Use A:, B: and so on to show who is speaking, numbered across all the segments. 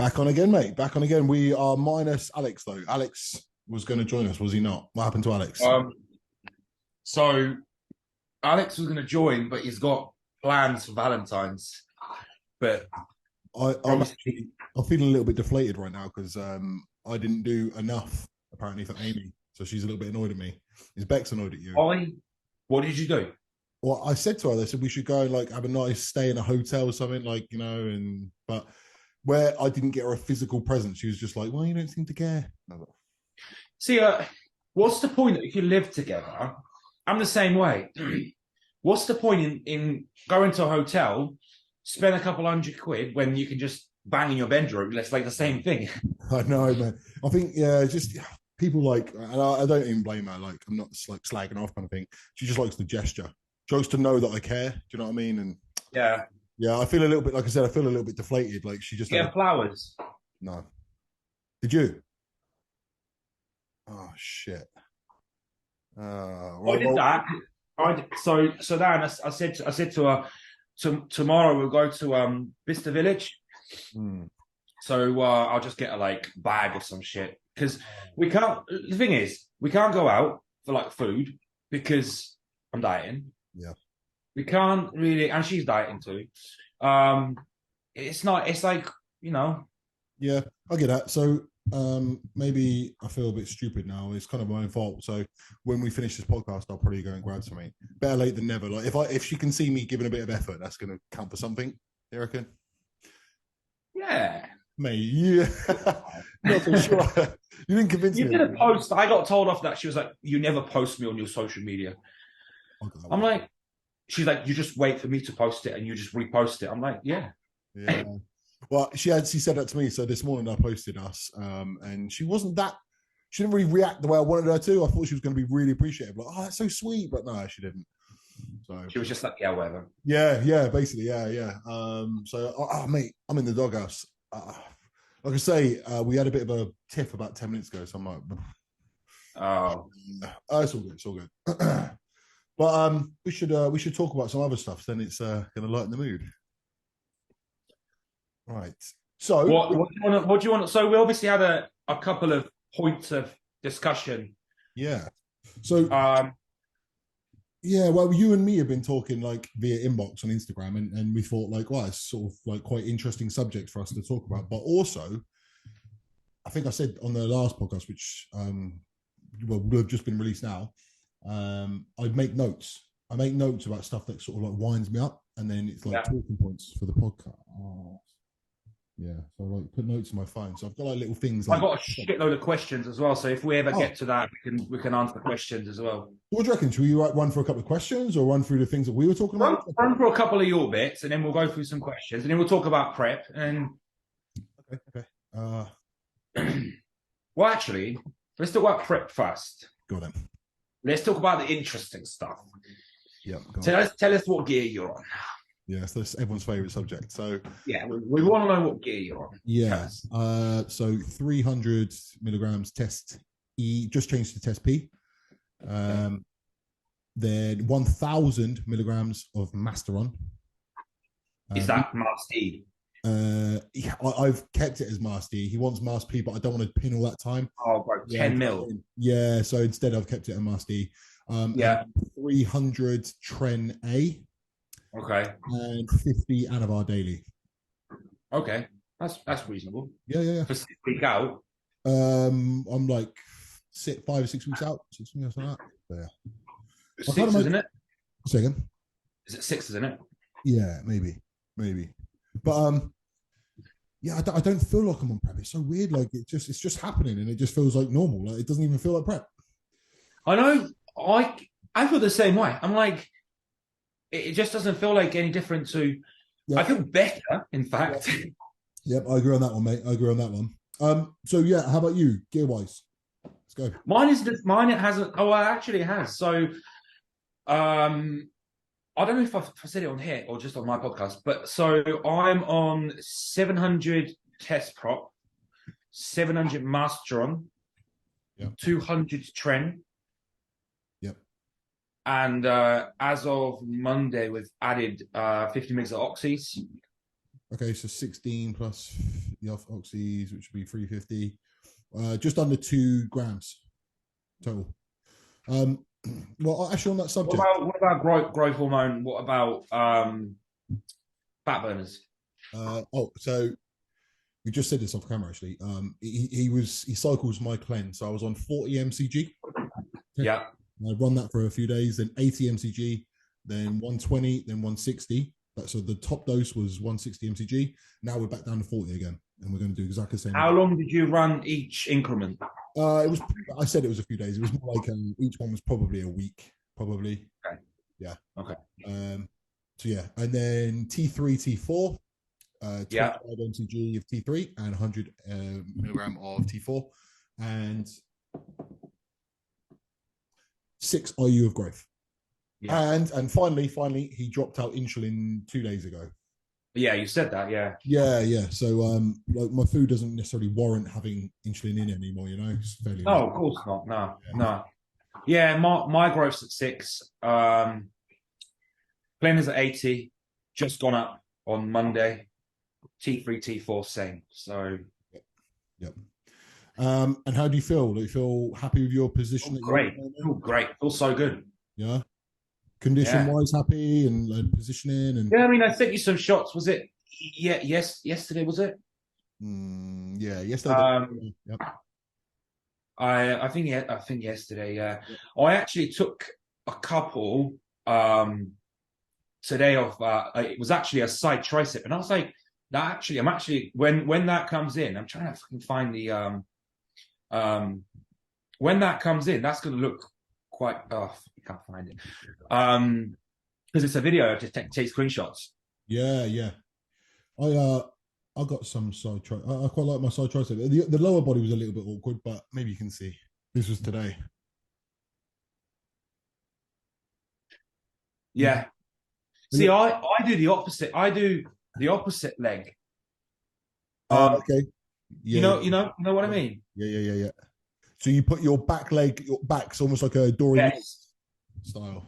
A: Back on again, mate. Back on again. We are minus Alex, though. Alex was going to join us, was he not? What happened to Alex?
B: So Alex was going to join, but he's got plans for Valentine's. But
A: I'm feeling a little bit deflated right now because I didn't do enough apparently for Amy, so she's a little bit annoyed at me. Is Bex annoyed at you?
B: What did you do?
A: Well, I said to her, I said we should go like have a nice stay in a hotel or something, like but where I didn't get her a physical present, she was just like, "Well, you don't seem to care."
B: See, what's the point if you live together? I'm the same way. What's the point in going to a hotel, spend a couple £100 when you can just bang in your bedroom? It's like the same thing.
A: I know, man. I think, just people like, and I don't even blame her. Like, I'm not like slagging off kind of thing. She just likes the gesture. She likes to know that I care. Do you know what I mean? And yeah, I feel a little bit, like I said, I feel a little bit deflated. Like she just
B: get flowers.
A: No. Did you? Oh shit.
B: I did that. So then I said to her, tomorrow we'll go to Vista Village. So I'll just get a like bag or some shit because we can't. The thing is, we can't go out for like food because I'm dieting.
A: Yeah,
B: we can't really, and she's dieting too. It's not. It's like
A: Yeah, I get that. So maybe I feel a bit stupid now. It's kind of my own fault. So when we finish this podcast, I'll probably go and grab something. Better late than never. Like if she can see me giving a bit of effort, that's going to count for something. You reckon?
B: Yeah.
A: Mate, yeah. Not so sure. You didn't convince me.
B: You did a post. I got told off that. She was like, "You never post me on your social media." Okay, I'm like, she's like, "You just wait for me to post it and you just repost it." I'm like, yeah.
A: Yeah. Well, she said that to me. So this morning I posted us, and she didn't really react the way I wanted her to. I thought she was going to be really appreciative, like, "Oh, that's so sweet," but no, she didn't. So
B: she was just like, "Yeah, whatever."
A: Yeah, basically, yeah. Mate, I'm in the doghouse. Like I say, we had a bit of a tiff about 10 minutes ago, so I'm like, it's all good, it's all good. But we should talk about some other stuff. Then it's going to lighten the mood. Right. So
B: what do you want? So we obviously had a couple of points of discussion.
A: Yeah. So yeah, well, you and me have been talking like via inbox on Instagram, and we thought like, well, it's sort of like quite interesting subject for us to talk about. But also, I think I said on the last podcast, which will have just been released now, I'd make notes. I make notes about stuff that sort of like winds me up, and then it's like talking points for the podcast. Yeah, so I like put notes on my phone. So I've got like little things. Like,
B: I've got a shitload of questions as well. So if we ever get to that, we can answer the questions as well.
A: What do you reckon? Should we run for a couple of questions or run through the things that we were talking about?
B: Run for a couple of your bits, and then we'll go through some questions, and then we'll talk about prep. And
A: okay.
B: Well, actually, let's talk about prep first.
A: Go on then.
B: Let's talk about the interesting stuff.
A: Yeah.
B: Tell us what gear you're on.
A: Yes, that's everyone's favorite subject. So
B: yeah, we want to know what gear you're on.
A: Yeah. So 300 milligrams test E, just changed to test P. Then 1,000 milligrams of Masteron.
B: Is that Master E?
A: Yeah, I've kept it as Master E. He wants Master P, but I don't want to pin all that time.
B: Oh, bro, 10 mil.
A: Yeah, so instead I've kept it at Master E. 300 Tren A.
B: Okay.
A: And 50 Anavar daily.
B: Okay. That's reasonable.
A: Yeah.
B: For 6 weeks out.
A: I'm like 5 or 6 weeks out. 6 weeks like that. So, yeah.
B: It's 6, isn't it?
A: Second.
B: Is it 6, isn't it?
A: Yeah, maybe. But yeah, I don't feel like I'm on prep. It's so weird. Like it's just happening, and it just feels like normal. Like it doesn't even feel like prep.
B: I know. I feel the same way. I'm like, it just doesn't feel like any different to. Yep. I feel better, in fact.
A: Yep, I agree on that one, mate. I agree on that one. So yeah, how about you, gear wise? Let's go.
B: Mine it hasn't. Oh, well, actually, it has. So, I don't know if I said it on here or just on my podcast, but so I'm on 700 test prop, 700 Masteron, 200 Tren.
A: Yep.
B: And as of Monday, we've added 50 mgs of oxys.
A: Okay, so 16 plus the oxys, which would be 350, just under 2 grams total. Well, actually, on that subject,
B: What about growth hormone? What about fat burners?
A: So we just said this off camera. Actually, he cycles my cleanse, so I was on 40 mcg.
B: Yeah.
A: I run that for a few days, then 80 mcg, then 120, then 160. So the top dose was 160 mcg. Now we're back down to 40 again, and we're going to do exactly the same.
B: How long did you run each increment?
A: It was. I said it was a few days. It was more like each one was probably a week, probably.
B: Okay.
A: Yeah.
B: Okay.
A: So yeah, and then T3, T4, 25 mcg of T3 and 100 milligram of T4, and 6 IU of growth. Yeah. And finally, he dropped out insulin 2 days ago.
B: Yeah, you said that. Yeah.
A: Yeah. So like my food doesn't necessarily warrant having insulin in anymore. You know, it's fairly.
B: Oh, of course not. No. Yeah, my growth's at 6. Glenn is at 80. Just gone up on Monday. T3, T4, same. So.
A: Yep. And how do you feel? Do you feel happy with your position?
B: Great. Great. Feels so good.
A: Yeah. Condition-wise, happy and positioning and.
B: Yeah, I mean, I sent you some shots. Was it? Yeah. Yes. Yesterday was it?
A: Yeah. Yesterday. Yep.
B: I think yesterday. Yeah. I actually took a couple today of. It was actually a side tricep, and I was like, "That actually, I'm actually when that comes in, I'm trying to fucking find the when that comes in, that's going to look quite. Oh, I can't find it. Because it's a video to take screenshots.
A: Yeah. I got some side tricep. I quite like my side tricep. The lower body was a little bit awkward, but maybe you can see. This was today.
B: Yeah. See, I do the opposite. I do the opposite leg.
A: Okay.
B: Yeah, you know what I mean?
A: Yeah. So you put your back's almost like a Dorian style.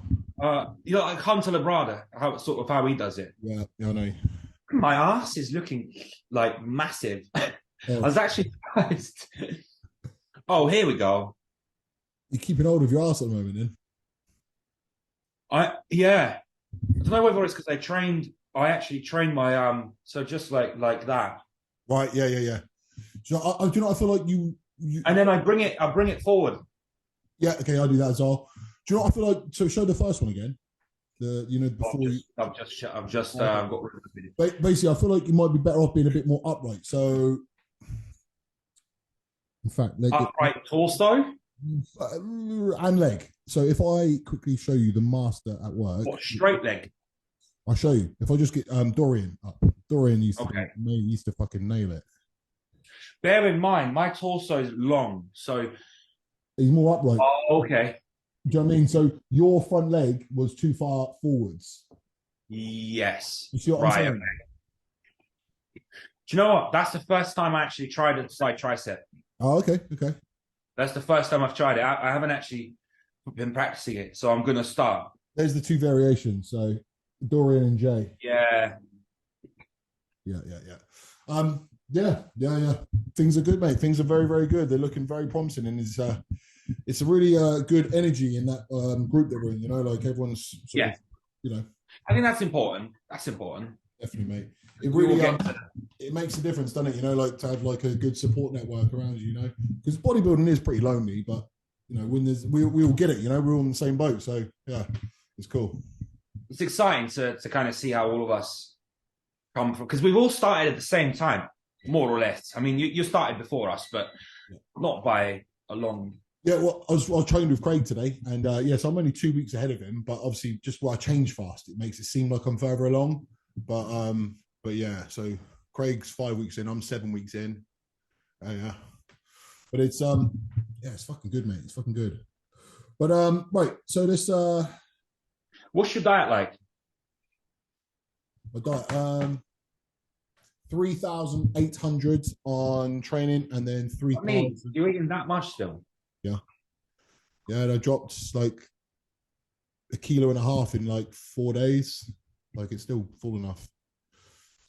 B: You know, like Hunter Labrada, how he does it.
A: Yeah, I know.
B: My ass is looking like massive. I was actually surprised. Oh, here we go.
A: You're keeping hold of your ass at the moment, then?
B: I don't know whether it's because I actually trained my so just like that.
A: Right, yeah. So I do not. I feel like you.
B: And then I bring it forward.
A: Yeah, okay, I do that as well. Do you know what I feel like? So show the first one again. Before
B: I've just got rid of the video.
A: Basically, I feel like you might be better off being a bit more upright. So, in fact,
B: upright torso
A: and leg. So if I quickly show you the master at work,
B: what straight leg?
A: I'll show you. If I just get Dorian up, Dorian used to fucking nail it.
B: Bear in mind, my torso is long, so
A: he's more upright.
B: Oh, okay.
A: Do you know what I mean? So your front leg was too far forwards.
B: Yes.
A: You see what I'm saying? Okay.
B: Do you know what? That's the first time I actually tried a side tricep.
A: Oh, okay.
B: That's the first time I've tried it. I haven't actually been practicing it, so I'm going to start.
A: There's the 2 variations. So Dorian and Jay.
B: Yeah.
A: Yeah. Things are good, mate. Things are very, very good. They're looking very promising, and it's a really good energy in that group that we're in. You know, like everyone's sort of, you know.
B: I think that's important.
A: Definitely, mate. It really it makes a difference, doesn't it? You know, like to have like a good support network around you. You know, because bodybuilding is pretty lonely, but you know, when we all get it. You know, we're all in the same boat. So yeah, it's cool.
B: It's exciting to kind of see how all of us come from, because we've all started at the same time, more or less. I mean, you started before us, but not by a long.
A: Yeah, well, I trained with Craig today, and so I'm only 2 weeks ahead of him. But obviously, just I change fast, it makes it seem like I'm further along. But yeah, so Craig's 5 weeks in, I'm 7 weeks in. Yeah, but it's it's fucking good, mate. It's fucking good. But right, so this
B: what's your diet like?
A: My diet 3,800 on training, and then 3,000.
B: You're eating that much still?
A: Yeah, I dropped like 1.5 kilos in like 4 days. Like it's still full enough.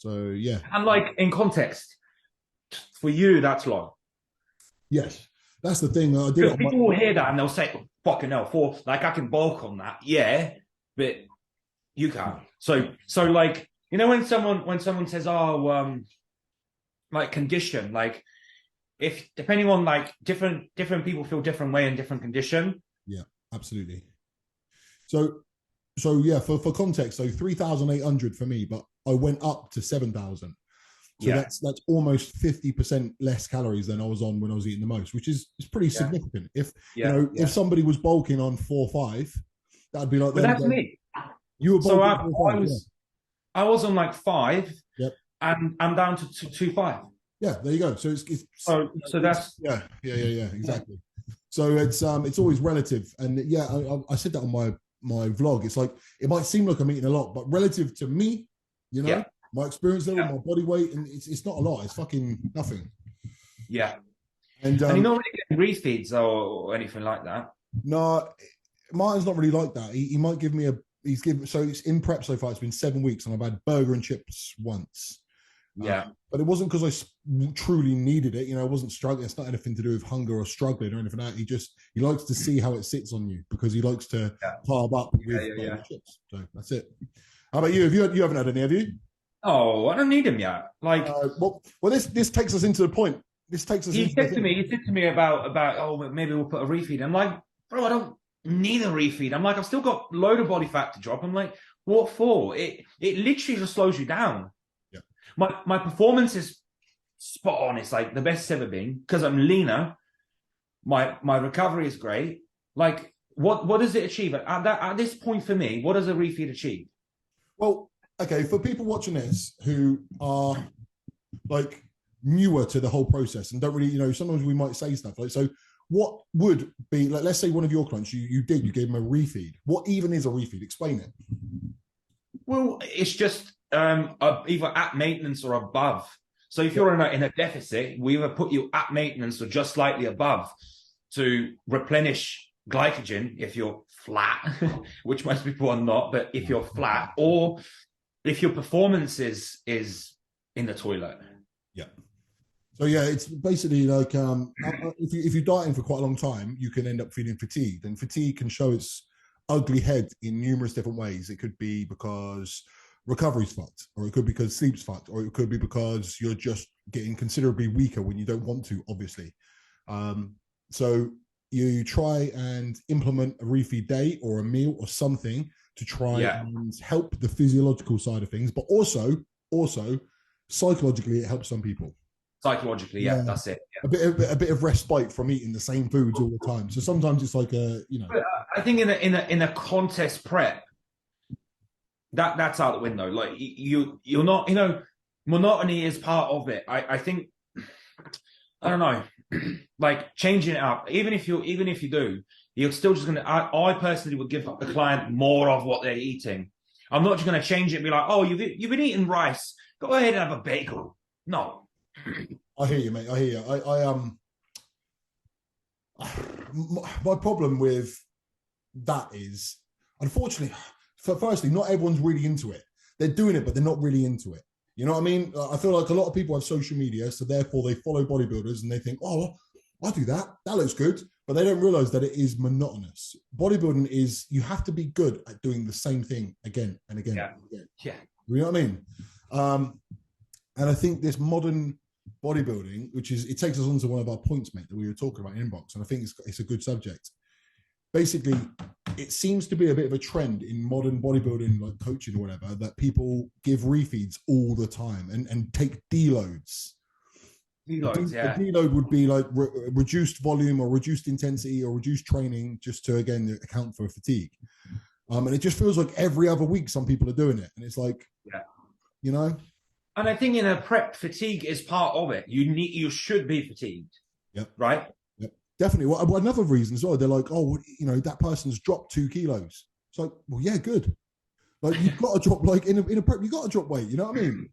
A: So yeah.
B: And like in context, for you, that's long.
A: Yes, that's the thing. I did
B: Because people will hear that and they'll say, oh, "Fucking hell, for like I can bulk on that." Yeah, but you can't. So like when someone says, "Oh, like condition," like if depending on like different people feel different way in different condition.
A: Yeah, absolutely. So yeah, for context, so 3,800 for me, but I went up to 7,000. So that's almost 50% less calories than I was on when I was eating the most, which is pretty significant. If if somebody was bulking on 4-5, that'd be like.
B: But that's me.
A: You were bulking.
B: So I was on like 5.
A: Yep.
B: And I'm down to 2.5.
A: Yeah, there you go. So
B: so that's
A: exactly. So it's always relative, and I said that on my vlog. It's like it might seem like I'm eating a lot, but relative to me, my experience level, my body weight, and it's not a lot. It's fucking nothing.
B: Yeah. And you're not really getting refeeds or anything like that.
A: No, Martin's not really like that. He might give me so it's in prep so far. It's been 7 weeks, and I've had burger and chips once.
B: Yeah,
A: but it wasn't because I truly needed it. I wasn't struggling. It's not anything to do with hunger or struggling or anything like that. He likes to see how it sits on you because he likes to carb up with chips. So that's it. How about you? You haven't had any, have you?
B: Oh, I don't need them yet. Like,
A: well, this takes us into the point. This takes us.
B: He said to me about oh, maybe we'll put a refeed. I'm like, bro, I don't need a refeed. I'm like, I've still got a load of body fat to drop. I'm like, what for? It literally just slows you down. My performance is spot on. It's like the best it's ever been because I'm leaner. My recovery is great. Like, what does it achieve at this point for me? What does a refeed achieve?
A: Well, okay, for people watching this who are like newer to the whole process and don't really, sometimes we might say stuff like, so what would be like? Let's say one of your clients, you gave them a refeed. What even is a refeed? Explain it.
B: Well, it's just either at maintenance or above. So if you're in a deficit, we either put you at maintenance or just slightly above to replenish glycogen if you're flat, which most people are not, but if you're flat, or if your performance is in the toilet.
A: Yeah. So yeah, it's basically like if you're dieting for quite a long time, you can end up feeling fatigued, and fatigue can show its ugly head in numerous different ways. It could be because recovery's fucked, or it could be because sleep's fucked, or it could be because you're just getting considerably weaker when you don't want to, obviously. So you try and implement a refeed day or a meal or something to try and help the physiological side of things, but also psychologically it helps some people.
B: Psychologically, that's it.
A: Yeah. A bit of respite from eating the same foods all the time. So sometimes it's like
B: I think in a contest prep, that's out the window. Like you're not, monotony is part of it. I think, I don't know, like changing it up. Even if you do, you're still just gonna. I personally would give the client more of what they're eating. I'm not just gonna change it and be like, oh, you've been eating rice. Go ahead and have a bagel. No.
A: I hear you, mate. I hear you. My problem with that is, unfortunately, firstly, not everyone's really into it. They're doing it, but they're not really into it. You know what I mean? I feel like a lot of people have social media, so therefore they follow bodybuilders and they think, oh, I do that. That looks good. But they don't realize that it is monotonous. Bodybuilding is, you have to be good at doing the same thing again and again.
B: Yeah.
A: And again.
B: Yeah.
A: You know what I mean? And I think this modern bodybuilding, it takes us on to one of our points, mate, that we were talking about in inbox, and I think it's a good subject. Basically, it seems to be a bit of a trend in modern bodybuilding, like coaching or whatever, that people give refeeds all the time and take deloads.
B: Deloads,
A: A deload would be like reduced volume or reduced intensity or reduced training, just to again account for fatigue. And it just feels like every other week some people are doing it, and it's like,
B: And I think in a prep, fatigue is part of it. You should be fatigued.
A: Yep.
B: Right?
A: Yep. Definitely. Well, another reason as well, they're like, oh, that person's dropped 2 kilos. It's like, well, yeah, good. Like you've got to drop, like in a prep, you got to drop weight. You know what I mean?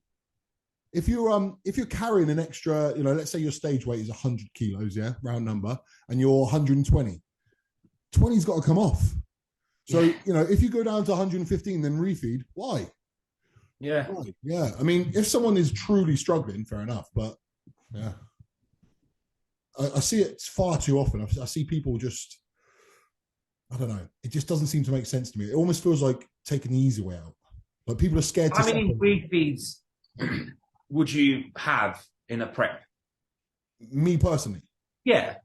A: If you're carrying an extra, let's say your stage weight is 100 kilos, round number, and you're 120, 20's got to come off. So, if you go down to 115, then refeed, why?
B: Yeah.
A: Right. Yeah. I mean, if someone is truly struggling, fair enough. But yeah, I see it far too often. I see people just, I don't know. It just doesn't seem to make sense to me. It almost feels like taking the easy way out. Like people are scared to
B: How many
A: supplement.
B: refeeds would you have in a prep?
A: Me personally,
B: Yeah.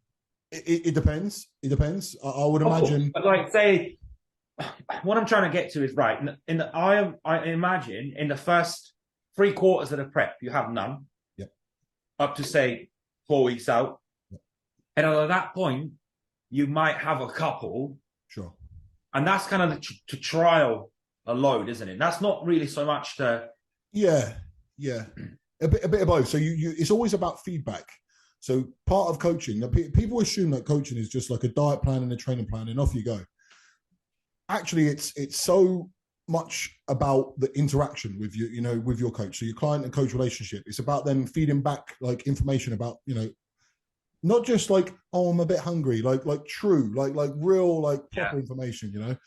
A: it depends. It depends. I would
B: Of course.
A: imagine.
B: But like, say, what I'm trying to get to is right. I imagine in the first 3/4 of the prep, you have none.
A: Yep.
B: Up to say 4 weeks out,
A: Yep.
B: and at that point, you might have a couple,
A: Sure.
B: and that's kind of to trial a load, isn't it? That's not really so much to.
A: Yeah. Yeah. A bit of both. So it's always about feedback. So part of coaching, people assume that coaching is just like a diet plan and a training plan, and off you go. Actually, it's so much about the interaction with you, with your coach. So your client and coach relationship. It's about them feeding back like information about, not just like, oh, I'm a bit hungry, like true, like real, like proper information,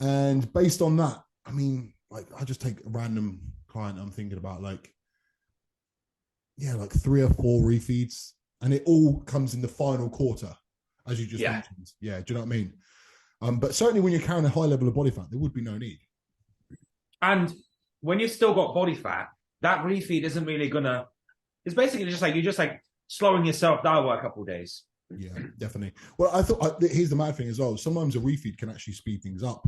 A: And based on that, I mean, like I just take a random client I'm thinking about, like 3 or 4 refeeds, and it all comes in the final quarter, as you just mentioned. Yeah, do you know what I mean? But certainly when you're carrying a high level of body fat, there would be no need.
B: And when you've still got body fat, that refeed isn't really gonna. It's basically just like you're just like slowing yourself down for a couple of days.
A: Yeah, definitely. Well, I thought here's the mad thing as well. Sometimes a refeed can actually speed things up.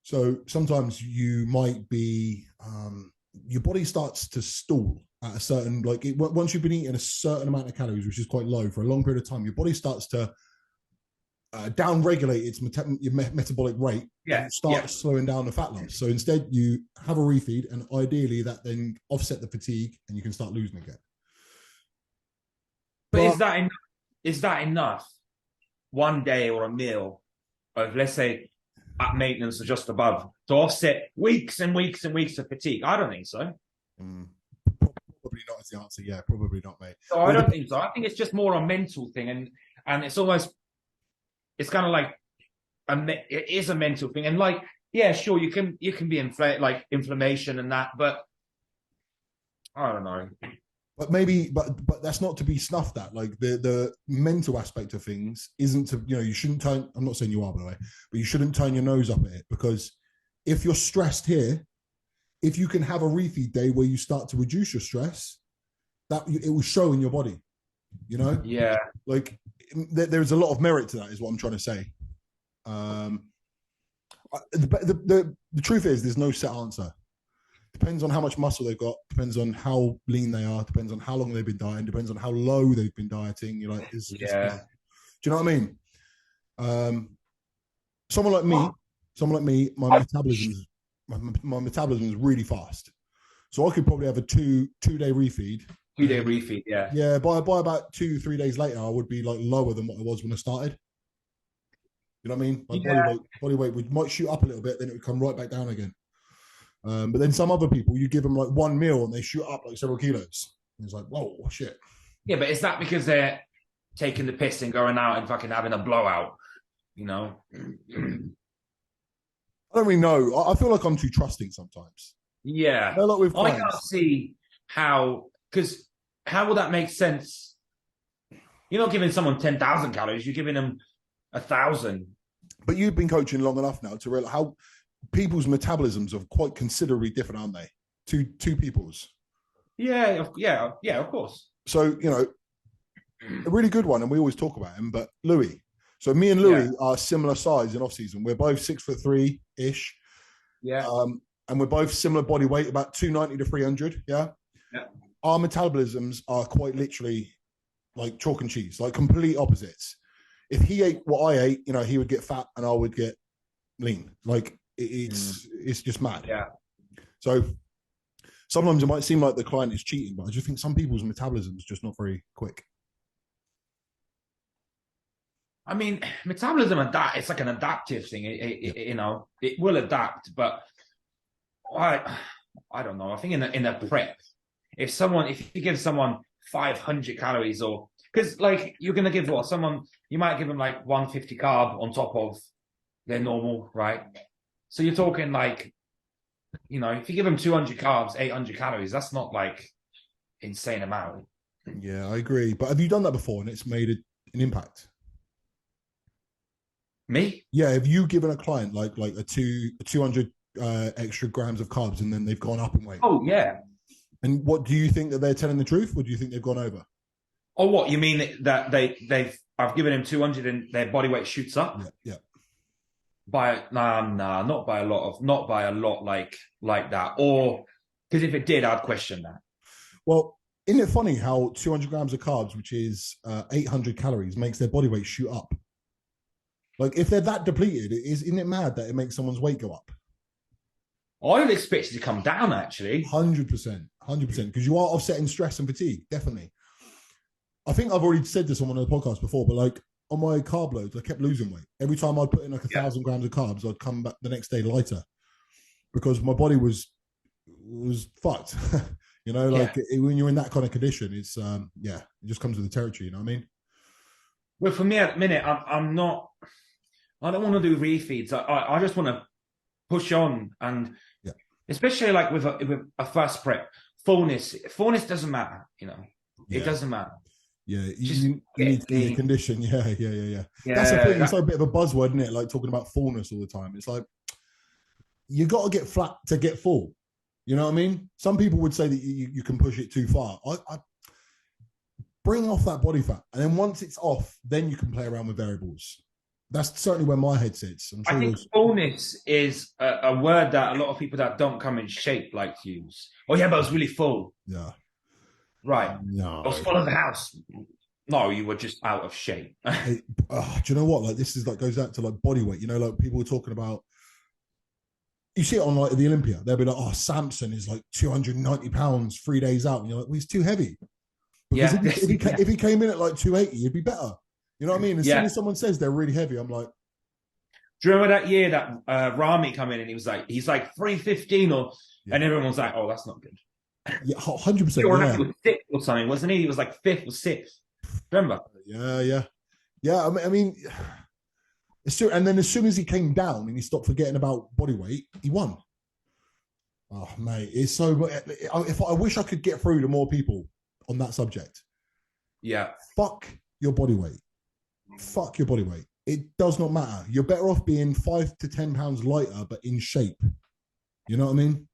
A: So sometimes you might be your body starts to stall at a certain once you've been eating a certain amount of calories, which is quite low for a long period of time, your body starts to down-regulate its metabolic rate. And start slowing down the fat loss. So instead, you have a refeed, and ideally that then offset the fatigue, and you can start losing again.
B: But is that enough? Is that enough? One day or a meal of, let's say, at maintenance or just above, to offset weeks and weeks and weeks of fatigue? I don't think so.
A: Probably not is the answer. Yeah, probably not, mate.
B: So I don't think so. I think it's just more a mental thing, and it's almost, it's kind of like it is a mental thing, and like, yeah, sure, you can be inflammation and that, but I don't know.
A: But maybe, but that's not to be snuffed at. Like the mental aspect of things isn't to, you shouldn't turn. I'm not saying you are, by the way, but you shouldn't turn your nose up at it, because if you're stressed here, if you can have a refeed day where you start to reduce your stress, that it will show in your body.
B: Yeah.
A: Like there's a lot of merit to that, is what I'm trying to say. The truth is, there's no set answer. Depends on how much muscle they've got, depends on how lean they are, depends on how long they've been dieting, depends on how low they've been dieting. You're like, do you know what I mean? Someone like me, my metabolism is really fast. So I could probably have a two-day refeed.
B: 2-day refeed, yeah.
A: Yeah, by about 2-3 days later, I would be like lower than what I was when I started. You know what I mean? My body weight might shoot up a little bit, then it would come right back down again. But then some other people, you give them like one meal and they shoot up like several kilos. And it's like, whoa, shit.
B: Yeah, but is that because they're taking the piss and going out and fucking having a blowout? I
A: don't really know. I feel like I'm too trusting sometimes.
B: Yeah. I can't see how, because how will that make sense? You're not giving someone 10,000 calories, you're giving them 1,000.
A: But you've been coaching long enough now to realize how people's metabolisms are quite considerably different, aren't they? Two people's.
B: Yeah, of course.
A: So, a really good one, and we always talk about him, but Louis. So me and Louis are similar size in off season. We're both 6'3"
B: Yeah.
A: And we're both similar body weight, about 290 to 300. Yeah. Our metabolisms are quite literally like chalk and cheese, like complete opposites. If he ate what I ate, he would get fat and I would get lean. Like it's just mad.
B: Yeah.
A: So sometimes it might seem like the client is cheating, but I just think some people's metabolism is just not very quick.
B: I mean, metabolism it's like an adaptive thing. It will adapt, but I don't know. I think in a prep, if you give someone 500 calories, or because like you're gonna give you might give them like 150 carb on top of their normal, right? So you're talking like You know, if you give them 200 carbs, 800 calories, that's not like insane amount.
A: Yeah, I agree. But have you done that before and it's made an impact?
B: Me?
A: Yeah, have you given a client like a 200 extra grams of carbs and then they've gone up in weight?
B: Oh yeah.
A: And what do you think that they're telling the truth, or do you think they've gone over?
B: Oh, what you mean that I've given them 200 and their body weight shoots up?
A: Yeah, yeah.
B: By not by a lot, like that. Or because if it did, I'd question that.
A: Well, isn't it funny how 200 grams of carbs, which is 800 calories, makes their body weight shoot up? Like, if they're that depleted, isn't it mad that it makes someone's weight go up?
B: I would expect it to come down, actually.
A: 100%, 100%, because you are offsetting stress and fatigue, definitely. I think I've already said this on one of the podcasts before, but like on my carb loads, I kept losing weight. Every time I'd put in like 1,000 grams of carbs, I'd come back the next day lighter because my body was fucked. You know, like when you're in that kind of condition, it's it just comes with the territory. You know what I mean?
B: Well, for me at the minute, I'm not. I don't want to do refeeds. I just want to push on, and especially like with a fast prep, fullness doesn't matter. You know, it doesn't matter.
A: Yeah, you need to be in condition. Yeah. That's the thing. It's like a bit of a buzzword, isn't it? Like talking about fullness all the time. It's like you got to get flat to get full. You know what I mean? Some people would say that you can push it too far. I bring off that body fat, and then once it's off, then you can play around with variables. That's certainly where my head sits.
B: I think fullness is a word that a lot of people that don't come in shape like to use. Oh yeah, but I was really full.
A: Yeah.
B: Right.
A: No.
B: I was full of the house. No, you were just out of shape.
A: Do you know what? Like this is like goes out to like body weight. You know, like people were talking about. You see it on like the Olympia. They'll be like, "Oh, Samson is like 290 pounds 3 days out," and you're like, "Well, he's too heavy." Because if he came in at like 280, he'd be better. You know what I mean? As soon as someone says they're really heavy, I'm like.
B: Do you remember that year that Rami come in and he's like 315 and everyone was like, "Oh, that's not good."
A: Yeah, 100%. He
B: was sixth or something, wasn't he? He was like fifth or sixth. Remember?
A: Yeah. I mean, and then as soon as he came down and he stopped forgetting about body weight, he won. Oh, mate, it's so. If I wish I could get through to more people on that subject.
B: Yeah.
A: Fuck your body weight. Fuck your body weight. It does not matter. You're better off being 5 to 10 pounds lighter, but in shape. You know what I mean?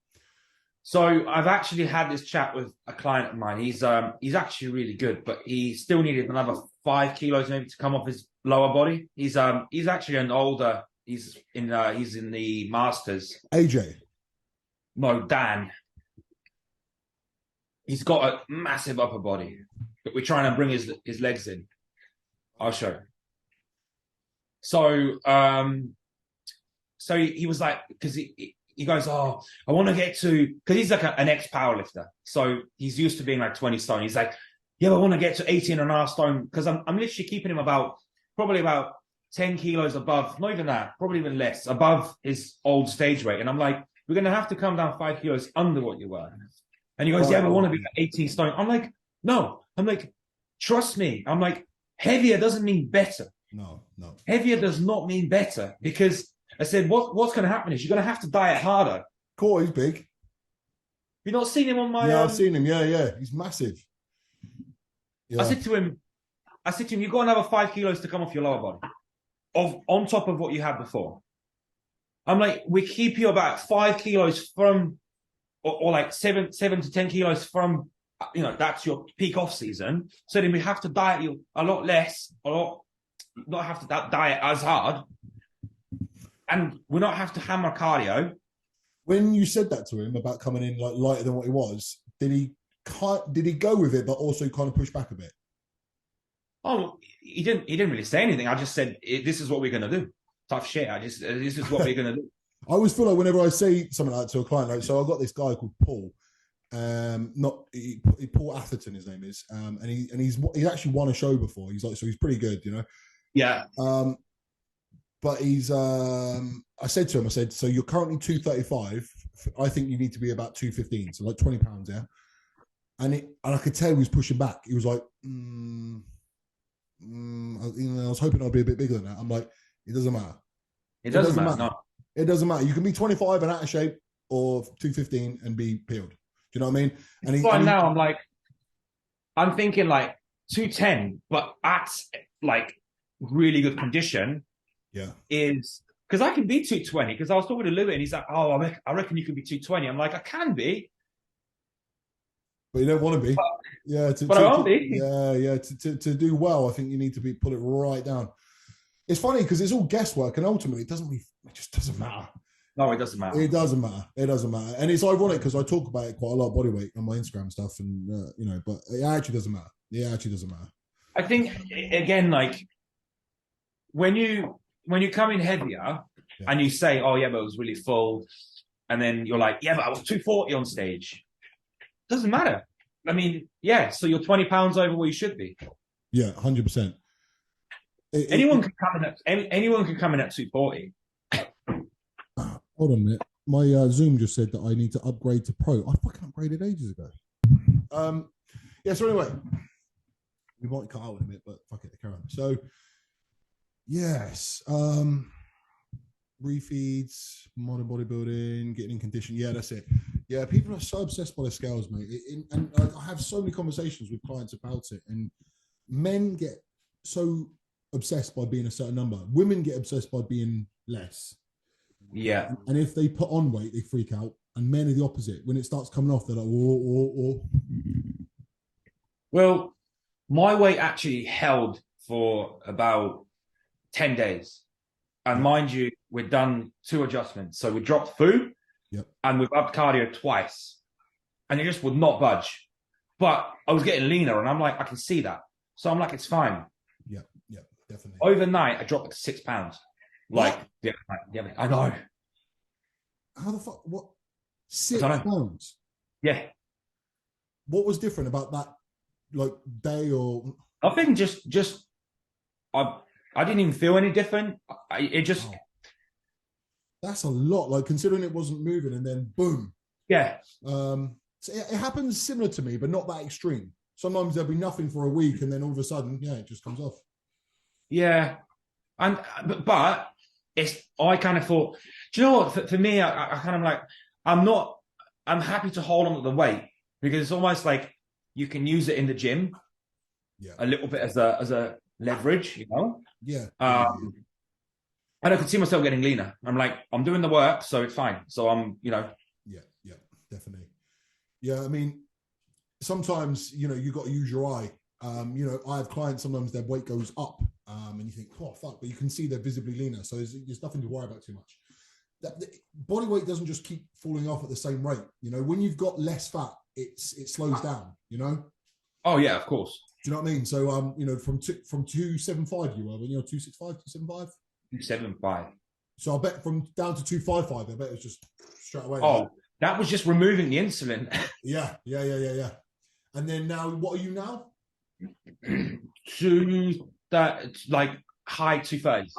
B: So I've actually had this chat with a client of mine. He's actually really good, but he still needed another 5 kilos maybe to come off his lower body. He's actually an older. He's in the masters.
A: AJ.
B: No, Dan. He's got a massive upper body, but we're trying to bring his legs in. I'll show you. So he was like, because he goes, "Oh, I want to get to," because he's like an ex-powerlifter. So he's used to being like 20 stone. He's like, "Yeah, I want to get to 18 and a half stone," because I'm literally keeping him probably about 10 kilos above, not even that, probably even less, above his old stage weight. And I'm like, "We're going to have to come down 5 kilos under what you were." And he goes, "Yeah, but I want to be 18 stone." I'm like, "No." I'm like, "Trust me." I'm like, heavier doesn't mean better.
A: No.
B: Heavier does not mean better, because I said, what's going to happen is you're going to have to diet harder.
A: Cool, he's big.
B: You've not seen him on my...
A: Yeah, I've seen him. Yeah. He's massive. Yeah.
B: I said to him, you've got another 5 kilos to come off your lower body, on top of what you had before. I'm like, we keep you about 5 kilos from, or like 7 to 10 kilos from, that's your peak off season. So then we have to diet you a lot less, not have to diet as hard. And we not have to hammer cardio.
A: When you said that to him about coming in like lighter than what he was, did he go with it, but also kind of push back a bit?
B: Oh, he didn't really say anything. I just said, "This is what we're gonna do." Tough shit. This is what we're gonna do.
A: I always feel like whenever I say something like that to a client, like, so I've got this guy called Paul, Paul Atherton, his name is, and he's actually won a show before. He's he's pretty good, you know.
B: Yeah.
A: But I said to him, so you're currently 235. I think you need to be about 215, so like 20 pounds, yeah. And I could tell he was pushing back. He was like, I was hoping I'd be a bit bigger than that. I'm like, it doesn't matter.
B: It doesn't matter. No.
A: It doesn't matter. You can be 25 and out of shape. or 215 and be peeled. Do you know what I mean? And
B: now I'm thinking like 210, but at like really good condition.
A: Yeah.
B: Is because I can be 220. Because I was talking to Louis and he's like, "Oh, I reckon you could be 220." I'm like, I can be,
A: but you don't want to be.
B: But I won't be.
A: Yeah. To do well, I think you need to pull it right down. It's funny because it's all guesswork, and ultimately, it just doesn't matter.
B: No, it doesn't matter.
A: It doesn't matter. It doesn't matter, and it's ironic because I talk about it quite a lot, Bodyweight, on my Instagram stuff, and but it actually doesn't matter. It actually doesn't matter.
B: I think again, like when you come in heavier and you say, "Oh yeah, but it was really full," and then you're like, "Yeah, but I was 240 on stage." Doesn't matter. I mean, yeah. So you're 20 pounds over where you should be.
A: Yeah, 100%.
B: Anyone can come in at 240.
A: Hold on a minute. My Zoom just said that I need to upgrade to Pro. I fucking upgraded ages ago. So anyway, we might cut out in a bit, but fuck it, carry on. So, yes, refeeds, modern bodybuilding, getting in condition. Yeah, that's it. Yeah, people are so obsessed by their scales, mate. And I have so many conversations with clients about it. And men get so obsessed by being a certain number. Women get obsessed by being less.
B: Yeah.
A: And if they put on weight, they freak out. And men are the opposite. When it starts coming off, they're like, whoa.
B: Well, my weight actually held for about 10 days. And mind you, we've done 2 adjustments. So we dropped food and we've upped cardio twice. And it just would not budge. But I was getting leaner and I'm like, I can see that. So I'm like, it's fine.
A: Yeah, definitely.
B: Overnight, I dropped it to 6 pounds. Like, I know.
A: How the fuck? What? 6 pounds?
B: Yeah.
A: What was different about that, like, day or?
B: I think just I didn't even feel any different.
A: That's a lot. Like, considering it wasn't moving, and then boom.
B: Yeah.
A: So it happens similar to me, but not that extreme. Sometimes there'll be nothing for a week, and then all of a sudden, it just comes off.
B: Yeah, but I kind of thought, do you know what? For me, I kind of like, I'm happy to hold on to the weight because it's almost like you can use it in the gym, a little bit as a leverage, you know.
A: Yeah.
B: And I could see myself getting leaner. I'm like, I'm doing the work, so it's fine. So I'm,
A: Yeah, definitely. Yeah, I mean, sometimes you got to use your eye. I have clients, sometimes their weight goes up and you think, oh fuck, but you can see they're visibly leaner, so there's nothing to worry about too much. The body weight doesn't just keep falling off at the same rate. When you've got less fat, it slows down.
B: Oh yeah, of course.
A: Do you know what I mean? So from 275 you were when you're 265, 275?
B: 275.
A: So I bet from down to 255, I bet it's just straight away.
B: Oh, that was just removing the insulin.
A: Yeah. And then now, what are you now?
B: Like high 230s.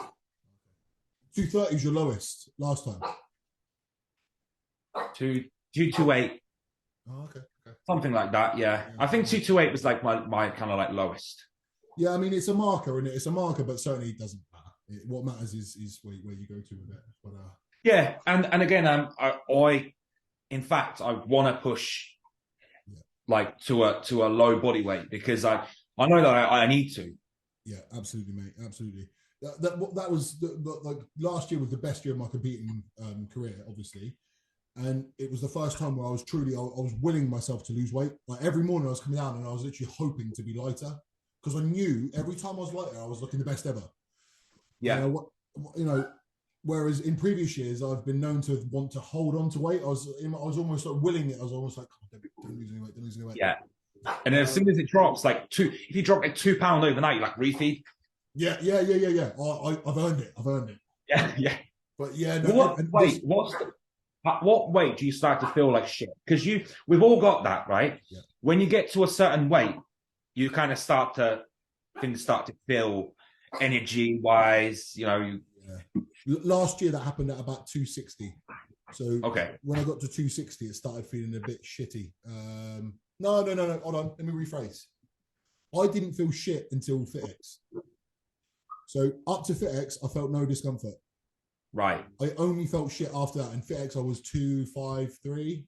A: 230 is your lowest last time.
B: 228.
A: Oh, okay.
B: Something like that, yeah. I think 228 was like my kind of like lowest.
A: Yeah, I mean, it's a marker, and it's a marker, but certainly it doesn't matter. What matters is where you go to with it. But
B: yeah, and again, I in fact I want to push like to a low body weight because I know that I need to.
A: Yeah, absolutely, mate, absolutely. That was like last year was the best year of my competing career, obviously. And it was the first time where I was willing myself to lose weight. Like every morning I was coming down and I was literally hoping to be lighter because I knew every time I was lighter, I was looking the best ever.
B: Yeah.
A: Whereas in previous years, I've been known to want to hold on to weight. I was almost like willing it. I was almost like, oh, don't lose any weight.
B: Yeah. And then as soon as it drops, if you drop like 2 pounds overnight, you like refeed.
A: Yeah. I've earned it.
B: Yeah.
A: But yeah.
B: No, what weight do you start to feel like shit? Because we've all got that, right?
A: Yeah.
B: When you get to a certain weight, you kind of things start to feel energy wise,
A: Last year that happened at about 260. So
B: okay.
A: When I got to 260, it started feeling a bit shitty. No. Hold on. Let me rephrase. I didn't feel shit until FitX. So up to FitX, I felt no discomfort.
B: Right.
A: I only felt shit after that. And FitX, I was 253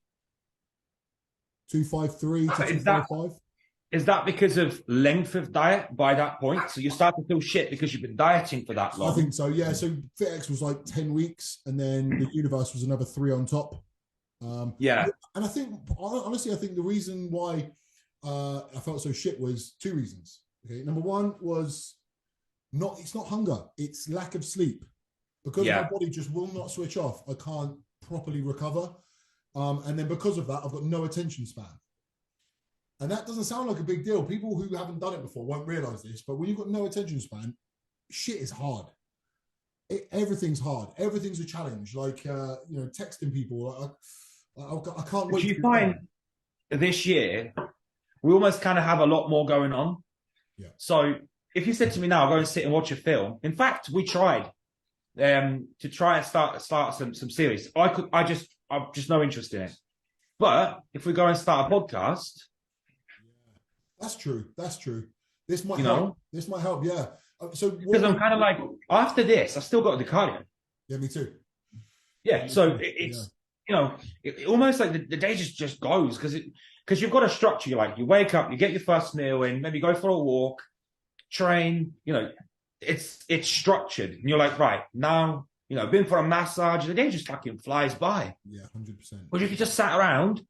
A: to
B: Is that
A: 255.
B: is that because of length of diet by that point? So you start to feel shit because you've been dieting for that long?
A: I think so, yeah. So FitX was like 10 weeks, and then the Universe was another 3 on top.
B: Yeah.
A: And I think, honestly, I think the reason why I felt so shit was 2 reasons. Okay, number one was it's not hunger, it's lack of sleep. Because my body just will not switch off, I can't properly recover. And then because of that, I've got no attention span. And that doesn't sound like a big deal. People who haven't done it before won't realize this, but when you've got no attention span, shit is hard. Everything's hard. Everything's a challenge. Like, texting people, I can't wait.
B: Do you find this year, we almost kind of have a lot more going on?
A: Yeah.
B: So if you said to me now, I'll go and sit and watch a film. In fact, we tried to try and start some series. I've just no interest in it. But if we go and start a podcast,
A: that's true. This might
B: help.
A: This might help. Yeah. So
B: because I'm kind of like, after this, I still got the cardio.
A: Yeah, me too.
B: Yeah. So it's it almost like the day just goes because you've got a structure. You wake up, you get your first meal in, maybe go for a walk, train. It's structured, and you're like, right now, been for a massage. The day just fucking flies by.
A: Yeah, 100%.
B: But if you just sat around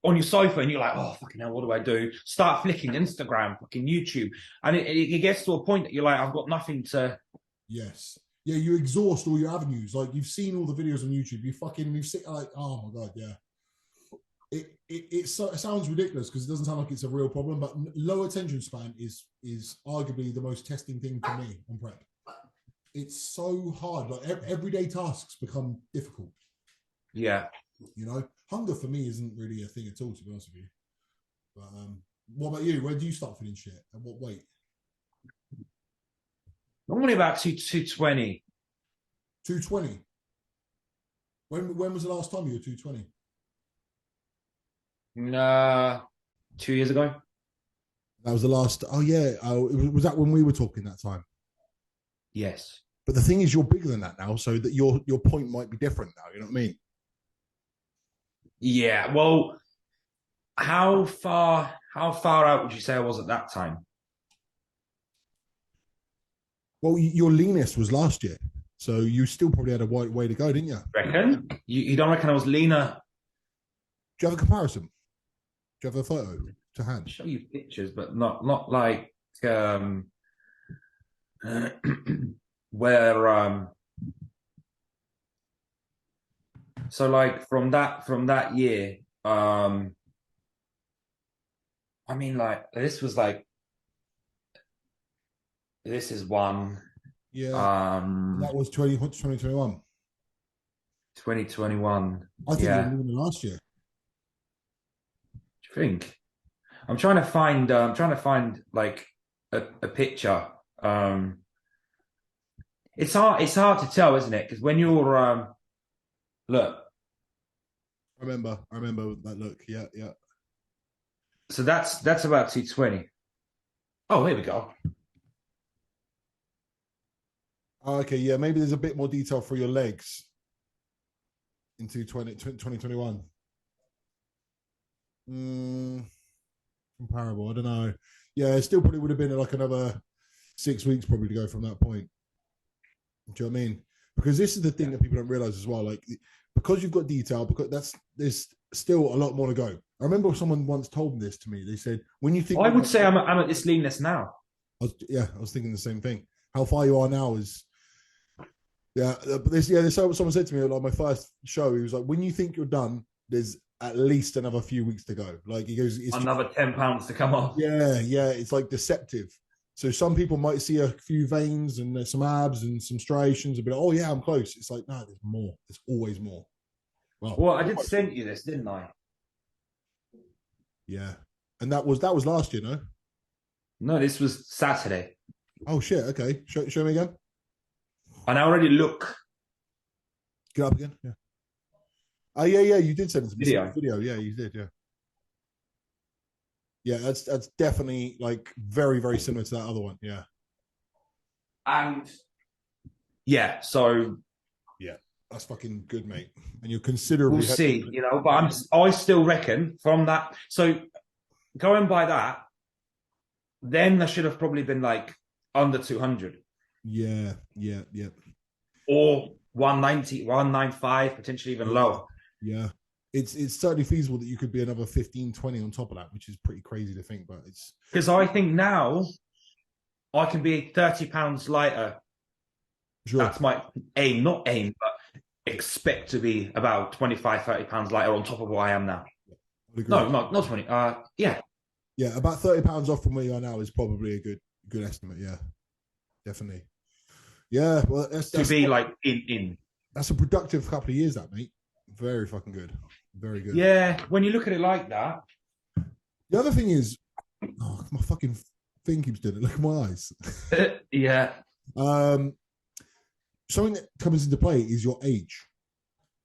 B: on your sofa and you're like, oh fucking hell, what do I do? Start flicking Instagram, fucking YouTube, and it gets to a point that you're like, I've got nothing to.
A: Yes. Yeah, you exhaust all your avenues. Like, you've seen all the videos on YouTube. You sit like, oh my god, yeah. It sounds ridiculous because it doesn't sound like it's a real problem, but low attention span is arguably the most testing thing for me on prep. It's so hard. Like, everyday tasks become difficult.
B: Yeah.
A: Hunger for me isn't really a thing at all, to be honest with you. But what about you? Where do you start feeling shit? At what weight?
B: Normally about 220.
A: 220. When was the last time you were 220?
B: 2 years ago.
A: That was the last. Oh yeah. Was that when we were talking that time?
B: Yes.
A: But the thing is, you're bigger than that now, so that your point might be different now. You know what I mean?
B: Yeah. Well, how far out would you say I was at that time?
A: Well, your leanest was last year, so you still probably had a way to go, didn't you?
B: Reckon? You don't reckon I was leaner?
A: Do you have a comparison? Do you have a photo to hand?
B: I'll show you pictures, but not like where so like from that year, I mean, like, this is one.
A: Yeah. That was 2021.
B: 2021.
A: I think you were moving last year.
B: Do you think? I'm trying to find like a picture. It's hard to tell, isn't it? Because when you're look.
A: I remember that look. Yeah.
B: So that's about 220. Oh, here we go.
A: Oh, okay, yeah, maybe there's a bit more detail for your legs in 2021. Comparable, I don't know. Yeah, it still probably would have been like another 6 weeks probably to go from that point. Do you know what I mean? Because this is the thing that people don't realize as well. Like, because you've got detail, because there's still a lot more to go. I remember someone once told this to me. They said, when you think,
B: I would say I'm at this leanness now.
A: I was thinking the same thing. How far you are now is, there's someone said to me, like, my first show, he was like, when you think you're done, there's at least another few weeks to go. Like, he goes, it's
B: another 10 pounds to come off.
A: Yeah, it's like deceptive. So some people might see a few veins and there's some abs and some striations and be like, oh yeah, I'm close. It's like, no, there's more. There's always more.
B: Well, I did send you this, didn't I?
A: Yeah. And that was last year, no?
B: No, this was Saturday.
A: Oh shit, okay. Show me again.
B: And I already look.
A: Get up again, yeah. Oh yeah, you did send us a video. Yeah, you did, yeah. Yeah, that's definitely like very, very similar to that other one. Yeah.
B: And yeah, so
A: Yeah, that's fucking good, mate. And you're
B: We'll
A: considerably.
B: see, you know. But I still reckon from that. So going by that, then I should have probably been like under 200.
A: Yeah, yeah, yeah.
B: Or 190, 195, potentially even lower.
A: Yeah. It's certainly feasible that you could be another 15, 20 on top of that, which is pretty crazy to think, but it's
B: because I think now I can be 30 pounds lighter.
A: sure.
B: That's my aim, not aim, but expect to be about 25, 30 pounds lighter on top of what I am now. No, not 20. Yeah.
A: Yeah, about 30 pounds off from where you are now is probably a good estimate. Yeah, definitely. Yeah, well, that's
B: to be like in.
A: That's a productive couple of years, that mate. Very fucking good. Very good.
B: Yeah, when you look at it like that.
A: The other thing is, oh, my fucking thing keeps doing it. Look at my eyes.
B: Yeah.
A: Something that comes into play is your age.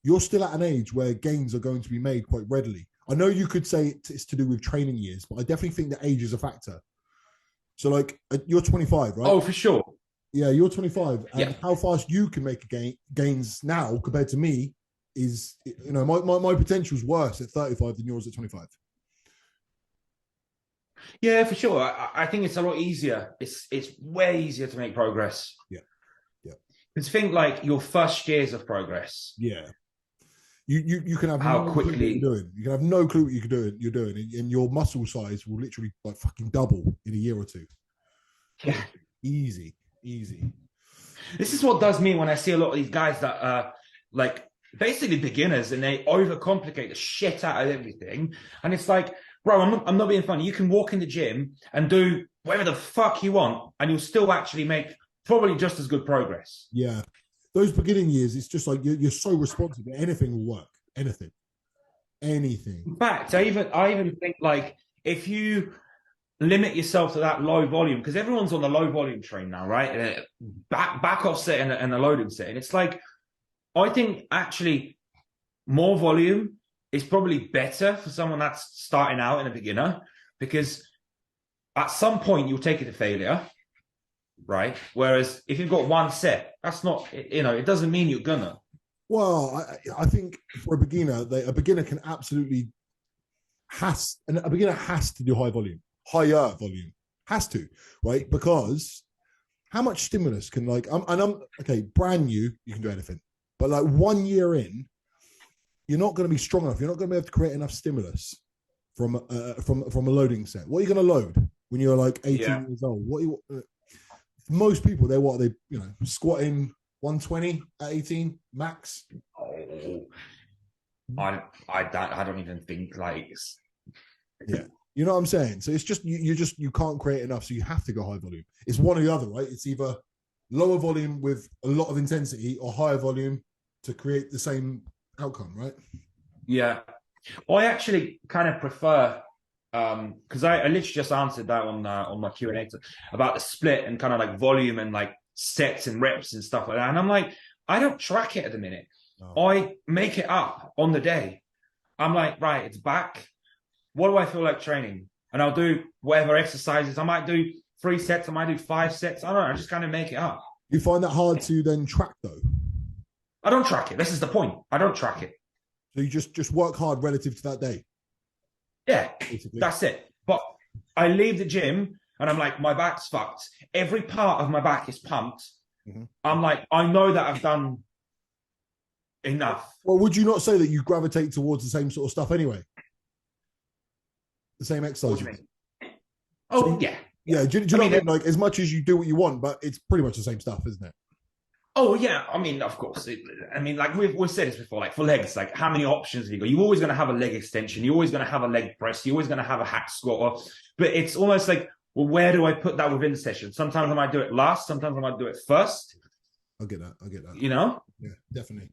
A: You're still at an age where gains are going to be made quite readily. I know you could say it's to do with training years, but I definitely think that age is a factor. So, like, you're 25, right?
B: Oh, for sure.
A: Yeah, you're 25, and
B: yeah.
A: how fast you can make gains now compared to me is, you know, my potential is worse at 35 than yours at 25.
B: Yeah, for sure. I think it's a lot easier. It's way easier to make progress.
A: Yeah, yeah.
B: Because think like your first years of progress.
A: Yeah. You can have
B: how
A: no
B: quickly
A: clue what you're doing. You can have no clue what you're doing, and your muscle size will literally like fucking double in a year or two.
B: Yeah,
A: easy.
B: This is what does me when I see a lot of these guys that are like basically beginners and they overcomplicate the shit out of everything. And it's like, bro, I'm not being funny. You can walk in the gym and do whatever the fuck you want, and you'll still actually make probably just as good progress.
A: Yeah. Those beginning years, it's just like you're so responsive that anything will work. Anything. In
B: fact, I even think like if you limit yourself to that low volume, because everyone's on the low volume train now, right? Back off set and the loading set. And it's like, I think actually more volume is probably better for someone that's starting out and a beginner, because at some point you'll take it to failure. Right. Whereas if you've got one set, that's not, you know, it doesn't mean you're gonna.
A: Well, I think for a beginner can absolutely a beginner has to do higher volume, has to, right? Because how much stimulus can I'm okay, brand new, you can do anything, but like 1 year in, you're not going to be strong enough. You're not going to be able to create enough stimulus from a loading set. What are you going to load when you're like 18 years old? Most people, they squatting 120 at 18 max.
B: Oh, I don't even think like.
A: Yeah, you know what I'm saying. So it's just you can't create enough, so you have to go high volume. It's one or the other, right? It's either lower volume with a lot of intensity or higher volume to create the same outcome, right?
B: Yeah, well, I actually kind of prefer. Because I literally just answered that on my Q&A about the split and kind of like volume and like sets and reps and stuff like that. And I'm like, I don't track it at the minute. Oh. I make it up on the day. I'm like, right, it's back. What do I feel like training? And I'll do whatever exercises. I might do 3 sets. I might do 5 sets. I don't know. I just kind of make it up.
A: You find that hard to then track though?
B: I don't track it. This is the point. I don't track it.
A: So you just work hard relative to that day?
B: Yeah, basically. That's it. But I leave the gym and I'm like, my back's fucked. Every part of my back is pumped. Mm-hmm. I'm like, I know that I've done enough.
A: Well, would you not say that you gravitate towards the same sort of stuff anyway? The same exercise?
B: Oh, so, yeah.
A: Yeah, do you know what I mean? Like, as much as you do what you want, but it's pretty much the same stuff, isn't it?
B: Oh, yeah. I mean, of course. Like we've said this before, like for legs, like how many options have you got? You're always going to have a leg extension. You're always going to have a leg press. You're always going to have a hack squat. But it's almost like, well, where do I put that within the session? Sometimes I might do it last. Sometimes I might do it first.
A: I get that.
B: You know?
A: Yeah, definitely.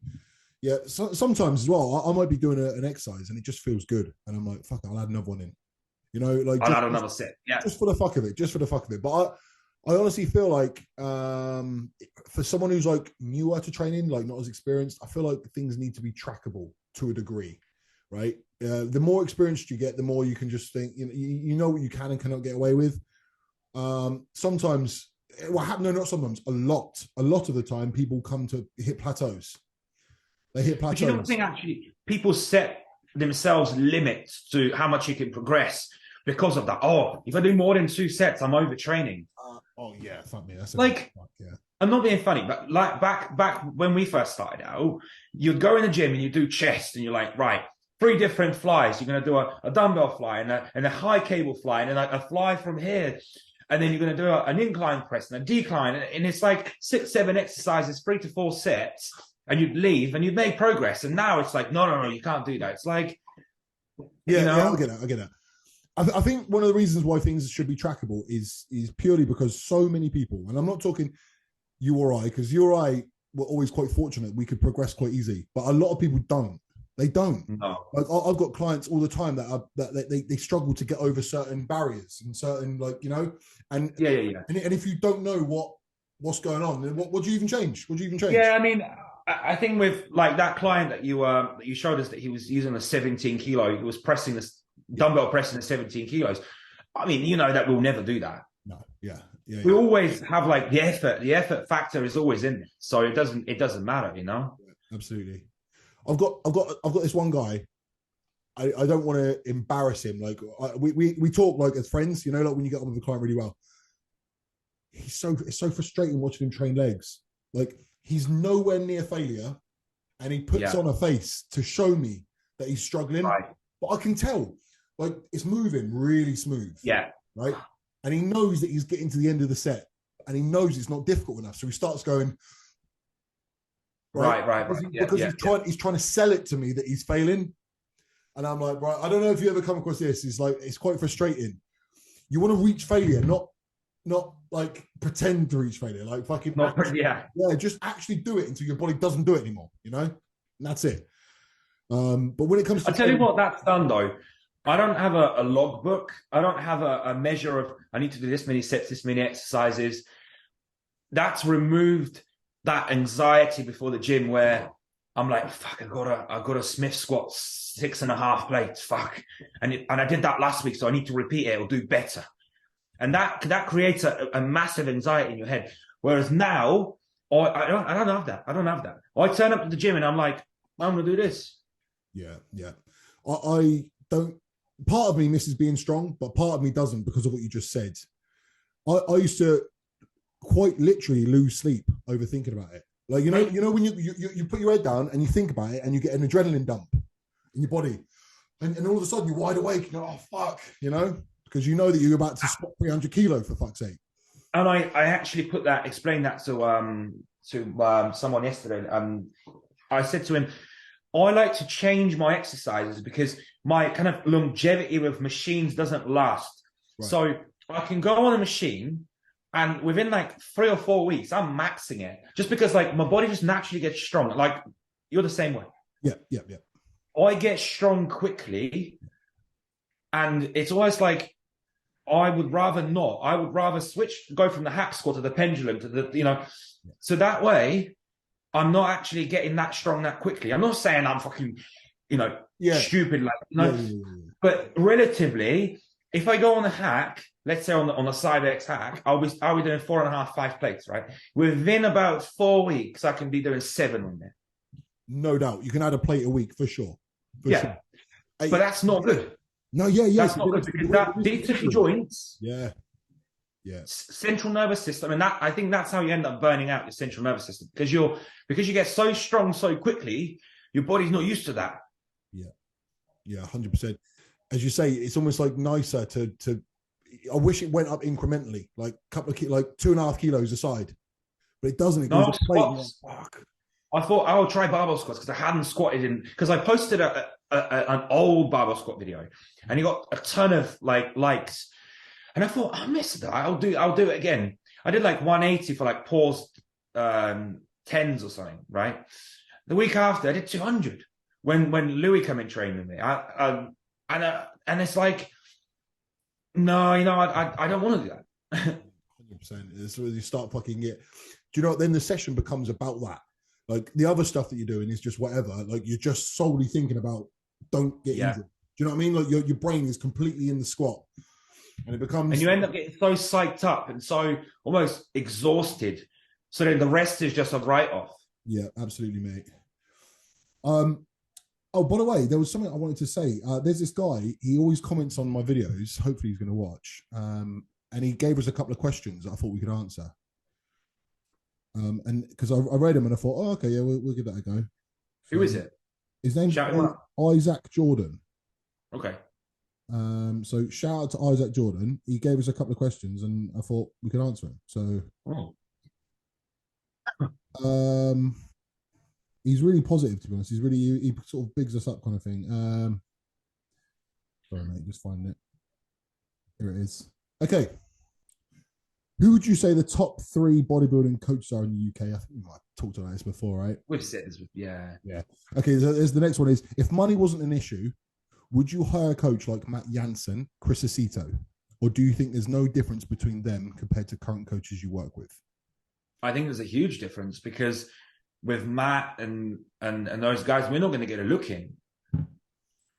A: Yeah, so, sometimes as well, I might be doing an exercise and it just feels good. And I'm like, fuck, I'll add another one in. You know, like
B: I'll add another set. Yeah.
A: Just for the fuck of it. But I honestly feel like for someone who's like newer to training, like not as experienced, I feel like things need to be trackable to a degree, right? The more experienced you get, the more you can just think, you know what you can and cannot get away with. Sometimes, not sometimes, a lot of the time, people come to hit plateaus They hit
B: But
A: plateaus.
B: you don't think actually people set themselves limits to how much you can progress because of that? Oh, if I do more than 2 sets, I'm overtraining.
A: Oh yeah, fuck me. That's
B: Like,
A: yeah.
B: I'm not being funny, but like back when we first started out, you'd go in the gym and you do chest, and you're like, right, 3 different flies. You're going to do a dumbbell fly and a high cable fly and then a fly from here. And then you're going to do an incline press and a decline. And it's like 6, 7 exercises, 3 to 4 sets. And you'd leave and you'd make progress. And now it's like, no, you can't do that. It's like,
A: yeah, I get it. I think one of the reasons why things should be trackable is purely because so many people, and I'm not talking you or I, because you or I were always quite fortunate. We could progress quite easy, but a lot of people don't. They don't.
B: No.
A: Like I've got clients all the time that they struggle to get over certain barriers and certain, like, you know, and
B: yeah.
A: And if you don't know what's going on, then what do you even change? What do you even change?
B: Yeah, I mean, I think with like that client that you showed us that he was using a 17 kilo, he was pressing this dumbbell pressing the 17 kilos. I mean, you know that we'll never do that.
A: No, yeah.
B: We always have like the effort factor is always in it, so it doesn't matter, you know.
A: Yeah, absolutely. I've got this one guy. I don't want to embarrass him. Like we talk like as friends, you know, like when you get on with a client really well. It's so frustrating watching him train legs. Like he's nowhere near failure, and he puts on a face to show me that he's struggling.
B: Right.
A: But I can tell, like it's moving really smooth.
B: Yeah.
A: Right. And he knows that he's getting to the end of the set, and he knows it's not difficult enough. So he starts going.
B: Right.
A: Because he's trying to sell it to me that he's failing. And I'm like, right, I don't know if you ever come across this. It's like, it's quite frustrating. You want to reach failure, not like pretend to reach failure. Like fucking, just actually do it until your body doesn't do it anymore, you know? And that's it. But when it comes to...
B: I'll tell you what that's done though. I don't have a logbook. I don't have a measure of, I need to do this many sets, this many exercises. That's removed that anxiety before the gym where I'm like, fuck, I got a Smith squat 6.5 plates, fuck. And I did that last week, so I need to repeat it, it'll do better. And that creates a massive anxiety in your head. Whereas now, I don't have that. I don't have that. I turn up to the gym and I'm like, I'm going to do this.
A: Yeah. I don't, part of me misses being strong, but part of me doesn't because of what you just said. I used to quite literally lose sleep over thinking about it. Like, you know when you put your head down and you think about it and you get an adrenaline dump in your body, and all of a sudden you're wide awake and you're, oh fuck, you know, because you know that you're about to squat 300 kilo for fuck's sake.
B: And I actually explained that to someone yesterday. I said to him, I like to change my exercises because my kind of longevity with machines doesn't last. Right. So I can go on a machine and within like 3 or 4 weeks, I'm maxing it just because like my body just naturally gets strong. Like you're the same way.
A: Yeah.
B: I get strong quickly, and it's always like I would rather not. I would rather go from the hack squat to the pendulum to the, you know, so that way I'm not actually getting that strong that quickly. I'm not saying I'm fucking, you know, stupid, like, no, but relatively, if I go on the hack, let's say on the side X hack, I'll be doing 4.5, 5 plates, right? Within about 4 weeks, I can be doing 7 on there.
A: No doubt. You can add a plate a week for sure.
B: Sure. But that's not good.
A: No, yeah.
B: That's not good because that deep tissue joints.
A: Yeah.
B: Central nervous system, and I think that's how you end up burning out your central nervous system because you get so strong so quickly, your body's not used to that. Yeah, 100%. As you say, it's almost like nicer to. I wish it went up incrementally, like a couple of like 2.5 kilos aside, but it doesn't. It goes up squats. I thought I would try barbell squats because I hadn't squatted in, because I posted an old barbell squat video and he got a ton of like likes, and I thought I missed that. I'll do it again. I did like 180 for like paused 10s or something, right? The week after I did 200 when Louis came in training with me. And it's like, no, you know, I don't want to do that.
A: 100%. It's when you start fucking it. Do you know what? Then the session becomes about that. Like the other stuff that you're doing is just whatever. Like you're just solely thinking about don't get injured. Do you know what I mean? Like your brain is completely in the squat, and it becomes. And
B: you end up getting so psyched up and so almost exhausted. So then the rest is just a write-off.
A: Yeah, absolutely, mate. Oh, by the way, there was something I wanted to say. There's this guy. He always comments on my videos. Hopefully, he's going to watch. And he gave us a couple of questions that I thought we could answer. And because I read them and I thought, oh, okay, yeah, we'll give that a go.
B: Who is it?
A: His name's Isaac Jordan.
B: Okay.
A: So shout out to Isaac Jordan. He gave us a couple of questions, and I thought we could answer them. So, he's really positive, to be honest. He sort of bigs us up, kind of thing. Sorry, mate, just finding it. Here it is. Okay. Who would you say the top 3 bodybuilding coaches are in the UK? I think we might have talked about this before, right?
B: We've said this, yeah.
A: Okay, so the next one is, if money wasn't an issue, would you hire a coach like Matt Jansen, Chris Aceto, or do you think there's no difference between them compared to current coaches you work with?
B: I think there's a huge difference, because with Matt and those guys, we're not going to get a look in.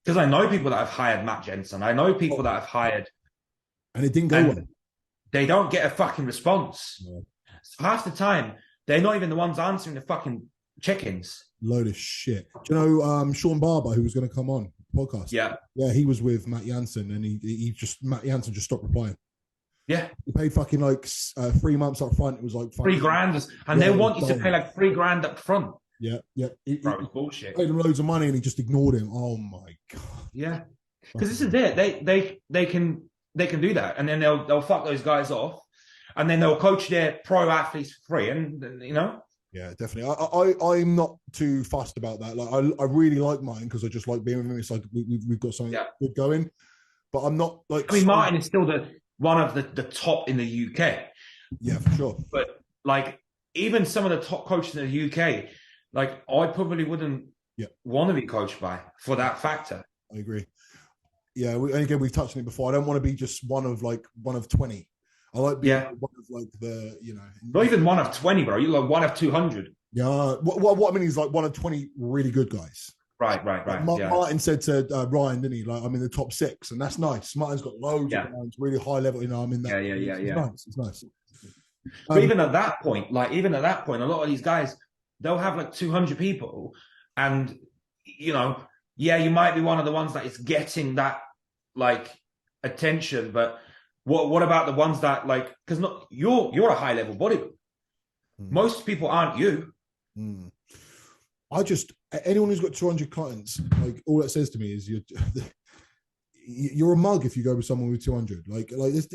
B: Because I know people that have hired Matt Jensen. I know people that have hired.
A: And it didn't go well.
B: They don't get a fucking response.
A: Yeah.
B: Half the time, they're not even the ones answering the fucking check-ins.
A: Load of shit. Do you know Sean Barber, who was going to come on the podcast?
B: Yeah.
A: Yeah, he was with Matt Jansen, and Matt Jansen just stopped replying.
B: Yeah.
A: He paid fucking like 3 months up front. It was like
B: $3,000. And they want you to pay like $3,000 up front.
A: Yeah.
B: Bro, it's bullshit.
A: Paid him loads of money and he just ignored him. Oh my God.
B: Yeah. Because this is it. They can do that, and then they'll fuck those guys off, and then they'll coach their pro athletes for free, and you know.
A: Yeah, definitely. I'm not too fussed about that. Like, I really like mine because I just like being with him. It's like we've got something good going, but I'm not like.
B: I mean, Martin is still one of the top in the UK.
A: Yeah, for sure.
B: But like, even some of the top coaches in the UK, like, I probably wouldn't want to be coached by for that factor.
A: I agree. Yeah, and again, we've touched on it before. I don't want to be just one of 20. I like being one of like the,
B: not even one of 20, bro. You're like one of 200.
A: Yeah. What I mean is like one of 20 really good guys.
B: Right.
A: Martin said to Ryan, didn't he? Like, I'm in the top 6, and that's nice. Martin's got loads of rounds, really high level. I'm in that.
B: Yeah.
A: It's nice.
B: But even at that point, a lot of these guys, they'll have like 200 people, and you might be one of the ones that is getting that like attention, but what about the ones that like, because you're a high level bodybuilder. Most people aren't you.
A: Anyone who's got 200 clients, like, all that says to me is you're a mug if you go with someone with 200. Like this,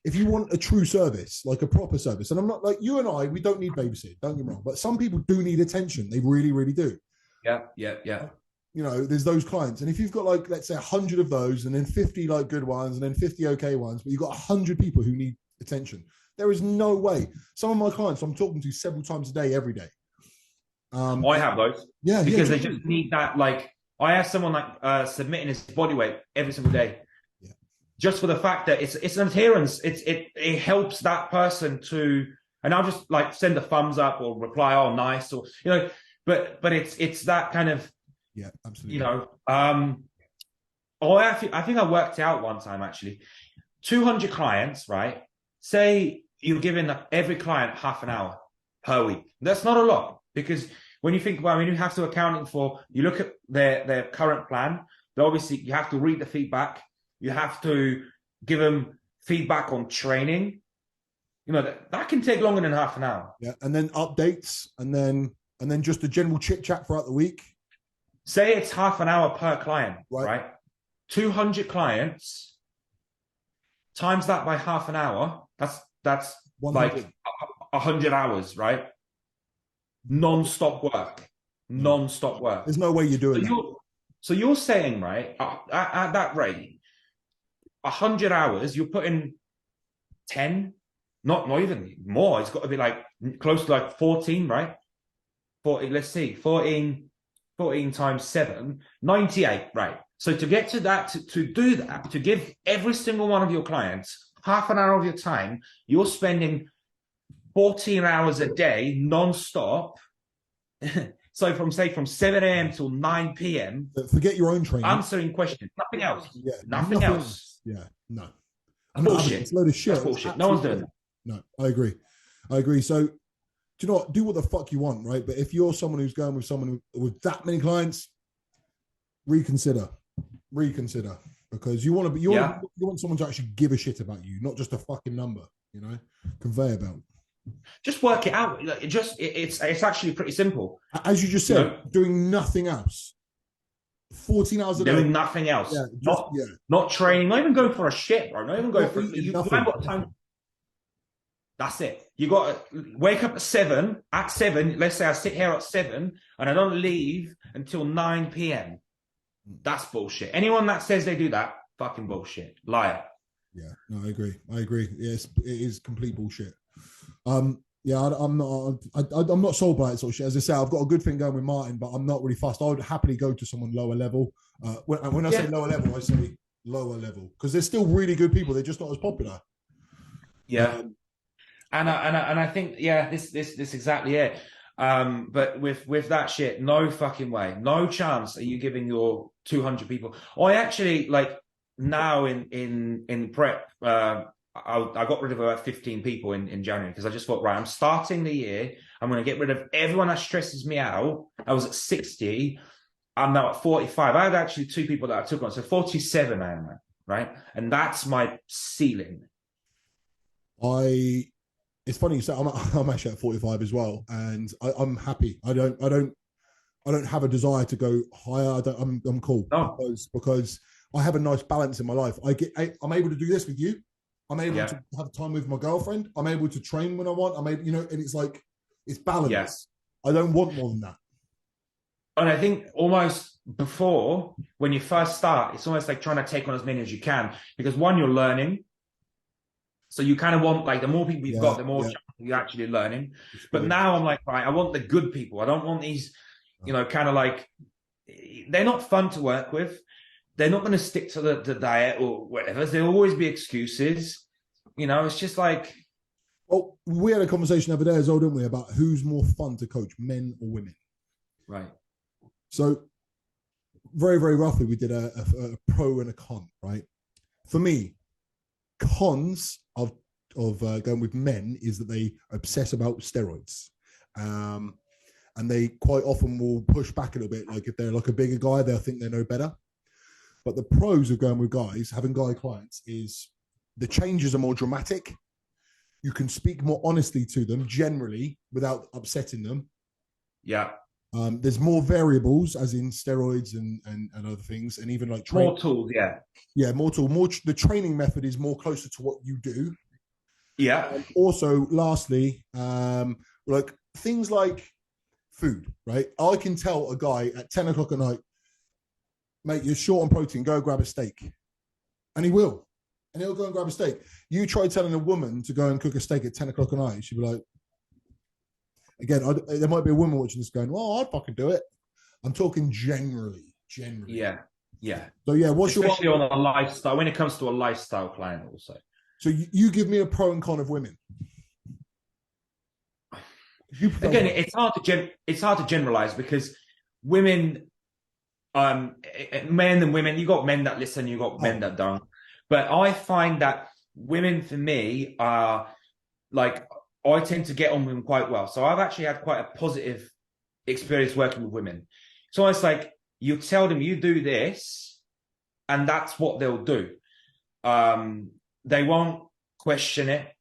A: if you want a true service, like a proper service, and I'm not like you and I, we don't need babysit, don't get me wrong, but some people do need attention. They really, really do.
B: Yeah.
A: There's those clients, and if you've got like, let's say 100 of those, and then 50 like good ones, and then 50 okay ones, but you've got 100 people who need attention, there is no way. Some of my clients I'm talking to several times a day, every day.
B: I have those, because they just need that. Like, I have someone like submitting his body weight every single day, just for the fact that it's an adherence. It helps that person to, and I'll just like send a thumbs up or reply, oh nice, or but it's that kind of.
A: Yeah, absolutely.
B: I think I worked out one time, actually, 200 clients, right? Say you're giving every client half an hour per week. That's not a lot, because when you think about, you have to account for, you look at their current plan, but obviously you have to read the feedback. You have to give them feedback on training. That can take longer than half an hour.
A: Yeah, and then updates, and then just a general chit chat throughout the week.
B: Say it's half an hour per client, right? 200 clients, times that by half an hour, that's 100. Like 100 hours, right? Non-stop work.
A: There's no way you're doing that.
B: So you're saying, right, at that rate, 100 hours, you're putting 10, not even more. It's got to be like close to like 14, right? 14, let's see, 14 times 7, 98, right? So to get to that, to do that, to give every single one of your clients half an hour of your time, you're spending 14 hours a day, non-stop. So from 7 a.m. till 9 p.m.
A: Forget your own training.
B: Answering questions, nothing else.
A: Yeah,
B: nothing else.
A: Yeah, no.
B: Bullshit.
A: It's a load of shit.
B: That's bullshit. No one's doing that.
A: No, I agree. So do you know what? Do what the fuck you want, right? But if you're someone who's going with someone with that many clients, reconsider, because you want to be, you want someone to actually give a shit about you, not just a fucking number, you know, conveyor belt.
B: Just work it out. It's actually pretty simple.
A: As you just said, doing nothing else. 14 hours a day.
B: Doing nothing else. Not training, not even going for a shit, bro. Not even going for you haven't got time. That's it. You got to wake up at 7. At 7, let's say I sit here at 7 and I don't leave until 9 p.m. That's bullshit. Anyone that says they do that, fucking bullshit. Liar.
A: Yeah, no, I agree. Yes, it is complete bullshit. Yeah, I'm not sold by it sort of shit. As I say, I've got a good thing going with Martin, but I'm not really fast. I would happily go to someone lower level. When I say lower level, I say lower level, because there's still really good people. They're just not as popular.
B: Yeah, and I think this exactly it. But with that shit, no fucking way, no chance are you giving your 200 people. I actually, like, now in prep, I got rid of about 15 people in January, because I just thought, right, I'm starting the year, I'm going to get rid of everyone that stresses me out. I was at 60, I'm now at 45. I had actually 2 people that I took on, so 47 I am now, right? And that's my ceiling.
A: It's funny you say, I'm actually at 45 as well, and I'm happy. I don't have a desire to go higher. I'm cool.
B: No.
A: because I have a nice balance in my life. I'm able to do this with you. I'm able to have time with my girlfriend. I'm able to train when I want. I'm able, and it's like, it's balance. Yes. I don't want more than that.
B: And I think almost before, when you first start, it's almost like trying to take on as many as you can, because one, you're learning. So you kind of want, like, the more people you've got, the more you're actually learning. But now I'm like, right, I want the good people. I don't want these, kind of like, they're not fun to work with. They're not going to stick to the diet or whatever. There'll always be excuses. It's just like...
A: Well, we had a conversation the other day as well, didn't we, about who's more fun to coach, men or women?
B: Right.
A: So very, very roughly, we did a pro and a con, right? For me, cons of going with men is that they obsess about steroids. And they quite often will push back a little bit. Like, if they're like a bigger guy, they'll think they know better. But the pros of going with guys, having guy clients, is the changes are more dramatic. You can speak more honestly to them, generally, without upsetting them.
B: Yeah.
A: There's more variables, as in steroids and other things, and even like training.
B: More tools, yeah,
A: more tool. More the training method is more closer to what you do.
B: Yeah.
A: And also, lastly, like things like food, right? I can tell a guy at 10 o'clock at night, mate, you're short on protein, go grab a steak. And he will. And he'll go and grab a steak. You try telling a woman to go and cook a steak at 10 o'clock at night, she'll be like, again, there might be a woman watching this going, well, I'd fucking do it. I'm talking generally.
B: Yeah.
A: So yeah,
B: especially on a lifestyle, when it comes to a lifestyle client also.
A: So you give me a pro and con of women.
B: Again, it's hard to generalize, because women, men and women, you got men that listen, you got men that don't. But I find that women, for me, are like, I tend to get on with them quite well. So I've actually had quite a positive experience working with women. So it's like, you tell them you do this, and that's what they'll do. They won't question it,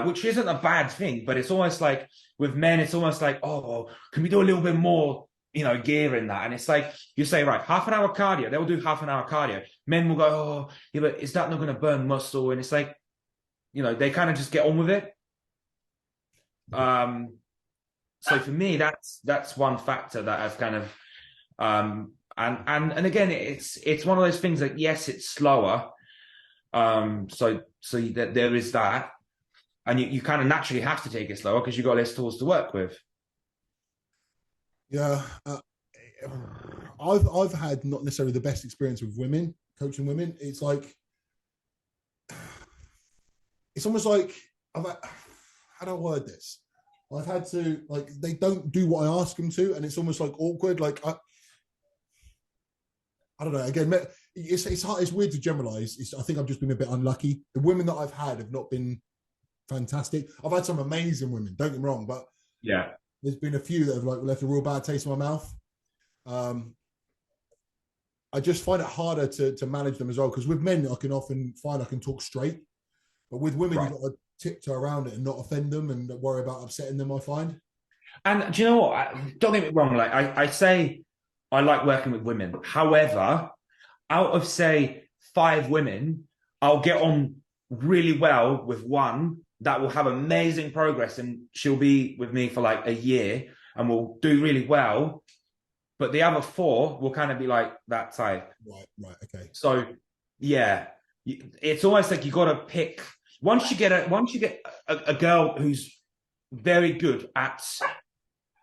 B: which isn't a bad thing, but it's almost like with men, it's almost like, oh, can we do a little bit more, gear in that? And it's like, you say, right, half an hour cardio, they'll do half an hour cardio. Men will go, oh, yeah, but is that not going to burn muscle? And it's like, they kind of just get on with it. So for me, that's one factor that I've kind of, and again, it's one of those things that, yes, it's slower. So that there is that, and you kind of naturally have to take it slower because you've got less tools to work with.
A: Yeah, I've had not necessarily the best experience with women, coaching women. It's like, it's almost like, how do I word this? I've had to, like, they don't do what I ask them to, and it's almost like awkward. Like, I don't know. Again, it's hard. It's weird to generalize. I think I've just been a bit unlucky. The women that I've had have not been fantastic. I've had some amazing women, don't get me wrong, but
B: Yeah.
A: there's been a few that have like left a real bad taste in my mouth. I just find it harder to manage them as well, because with men I can often find I can talk straight, but with women you've got to tiptoe around it and not offend them and worry about upsetting them, I find.
B: And do you know what? Don't get me wrong. Like I say, I like working with women. However, out of say 5 women, I'll get on really well with one that will have amazing progress, and she'll be with me for like a year and will do really well. But the other 4 will kind of be like that type.
A: Right, okay.
B: So yeah, it's almost like you got to pick. Once you get a girl who's very good at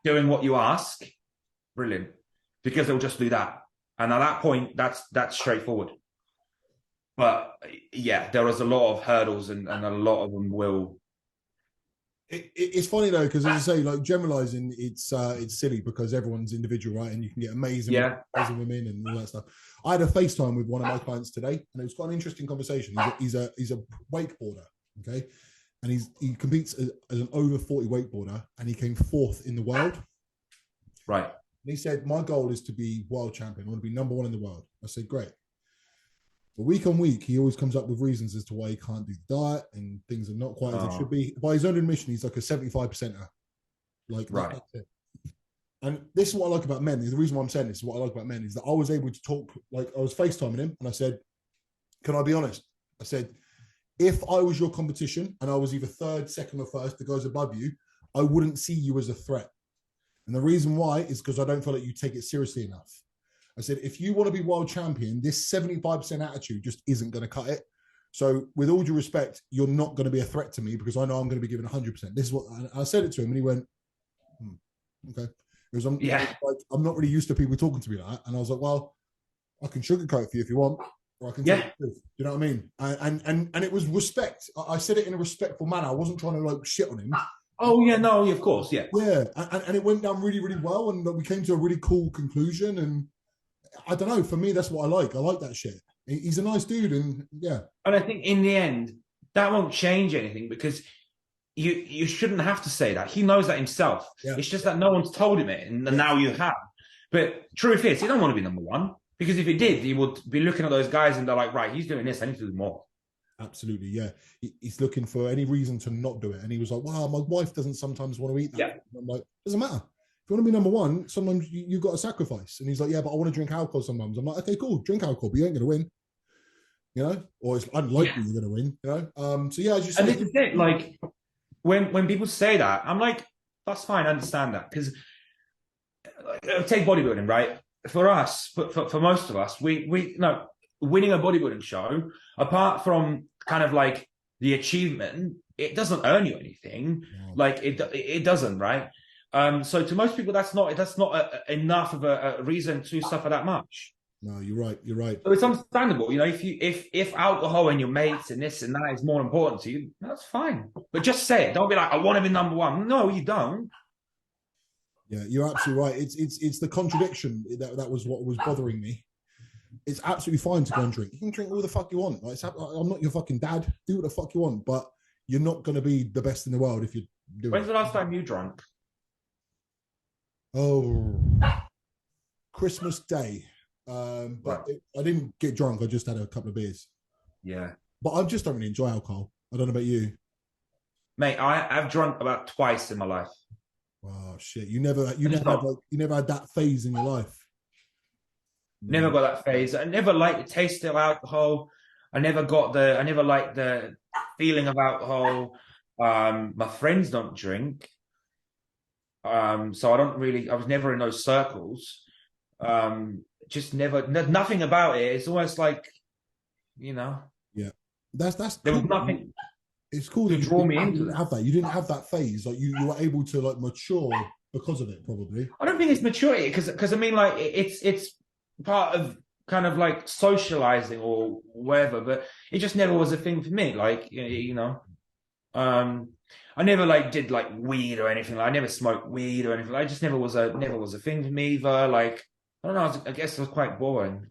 B: doing what you ask, brilliant, because they'll just do that, and at that point, that's straightforward. But yeah, there is a lot of hurdles, and a lot of them will.
A: It's funny though, because as I say, like generalizing, it's silly because everyone's individual, right? And you can get amazing women and all that stuff. I had a FaceTime with one of my clients today, and it was quite an interesting conversation. He's a wakeboarder, okay, and he competes as an over 40 wakeboarder, and he came 4th in the world.
B: Right.
A: And he said, "My goal is to be world champion. I want to be number 1 in the world." I said, "Great." But week on week, he always comes up with reasons as to why he can't do the diet and things are not quite as it should be. By his own admission, he's like a 75%er. Like,
B: right.
A: That's it. And this is what I like about men. The reason why I'm saying this is what I like about men is that I was able to talk, like I was FaceTiming him and I said, "Can I be honest?" I said, "If I was your competition and I was either 3rd, 2nd or 1st, the guys above you, I wouldn't see you as a threat. And the reason why is because I don't feel like you take it seriously enough." I said, "If you want to be world champion, this 75% attitude just isn't going to cut it. So with all due respect, you're not going to be a threat to me because I know I'm going to be given 100%. This is what I said it to him, and he went, "Okay." Because I'm not really used to people talking to me like that. And I was like, "Well, I can sugarcoat for you if you want, or I can tell you the truth." You know what I mean? And it was respect. I said it in a respectful manner. I wasn't trying to like shit on him.
B: Oh yeah, no, of course, yeah.
A: Yeah, and it went down really, really well, and we came to a really cool conclusion. And I don't know, for me, that's what I like. I like that shit. He's a nice dude, and yeah.
B: And I think in the end, that won't change anything because you shouldn't have to say that. He knows that himself. Yeah. It's just that no one's told him it, and now you have. But truth is, he don't want to be number 1, because if he did, he would be looking at those guys and they're like, right, he's doing this, I need to do more.
A: Absolutely, yeah. He's looking for any reason to not do it. And he was like, "Wow, my wife doesn't sometimes want to eat that."
B: Yeah.
A: I'm like, "Doesn't matter. If you want to be number 1, sometimes you've got to sacrifice." And he's like, "Yeah, but I want to drink alcohol sometimes." I'm like, "Okay, cool, drink alcohol, but you ain't going to win." You know? Or it's unlikely you're going to win, you know? So yeah, I just...
B: And this is it, like, when people say that, I'm like, that's fine, I understand that. Because, take bodybuilding, right? For us, for most of us, we no, winning a bodybuilding show, apart from kind of like the achievement, it doesn't earn you anything. No. Like it doesn't, right? So to most people, that's not enough of a reason to suffer that much.
A: No, you're right. You're right.
B: So it's understandable, you know. If alcohol and your mates and this and that is more important to you, that's fine. But just say it. Don't be like, "I want to be number 1." No, you don't.
A: Yeah, you're absolutely right. It's the contradiction that was what was bothering me. It's absolutely fine to go and drink. You can drink all the fuck you want. Like, I'm not your fucking dad. Do what the fuck you want, but you're not going to be the best in the world if you do.
B: When's the last time you drank?
A: Oh, Christmas Day. But I didn't get drunk. I just had a couple of beers.
B: Yeah.
A: But I just don't really enjoy alcohol. I don't know about you.
B: Mate, I've drunk about twice in my life.
A: Oh shit! You never had that phase in your life.
B: Never got that phase. I never liked the taste of alcohol. I never liked the feeling of alcohol. My friends don't drink. So I was never in those circles. Just never, nothing about it. It's almost like, you know.
A: Yeah. That's
B: there
A: cool.
B: was nothing.
A: It's cool
B: to draw me into
A: that. Have that. You didn't have that phase. Like you were able to like mature because of it, probably.
B: I don't think it's maturity because I mean, like it's part of kind of like socializing or whatever, but it just never was a thing for me. Like, you know, I never like did like weed or anything. Like, I never smoked weed or anything. I just never was a thing for me either. Like, I don't know. I guess it was quite boring.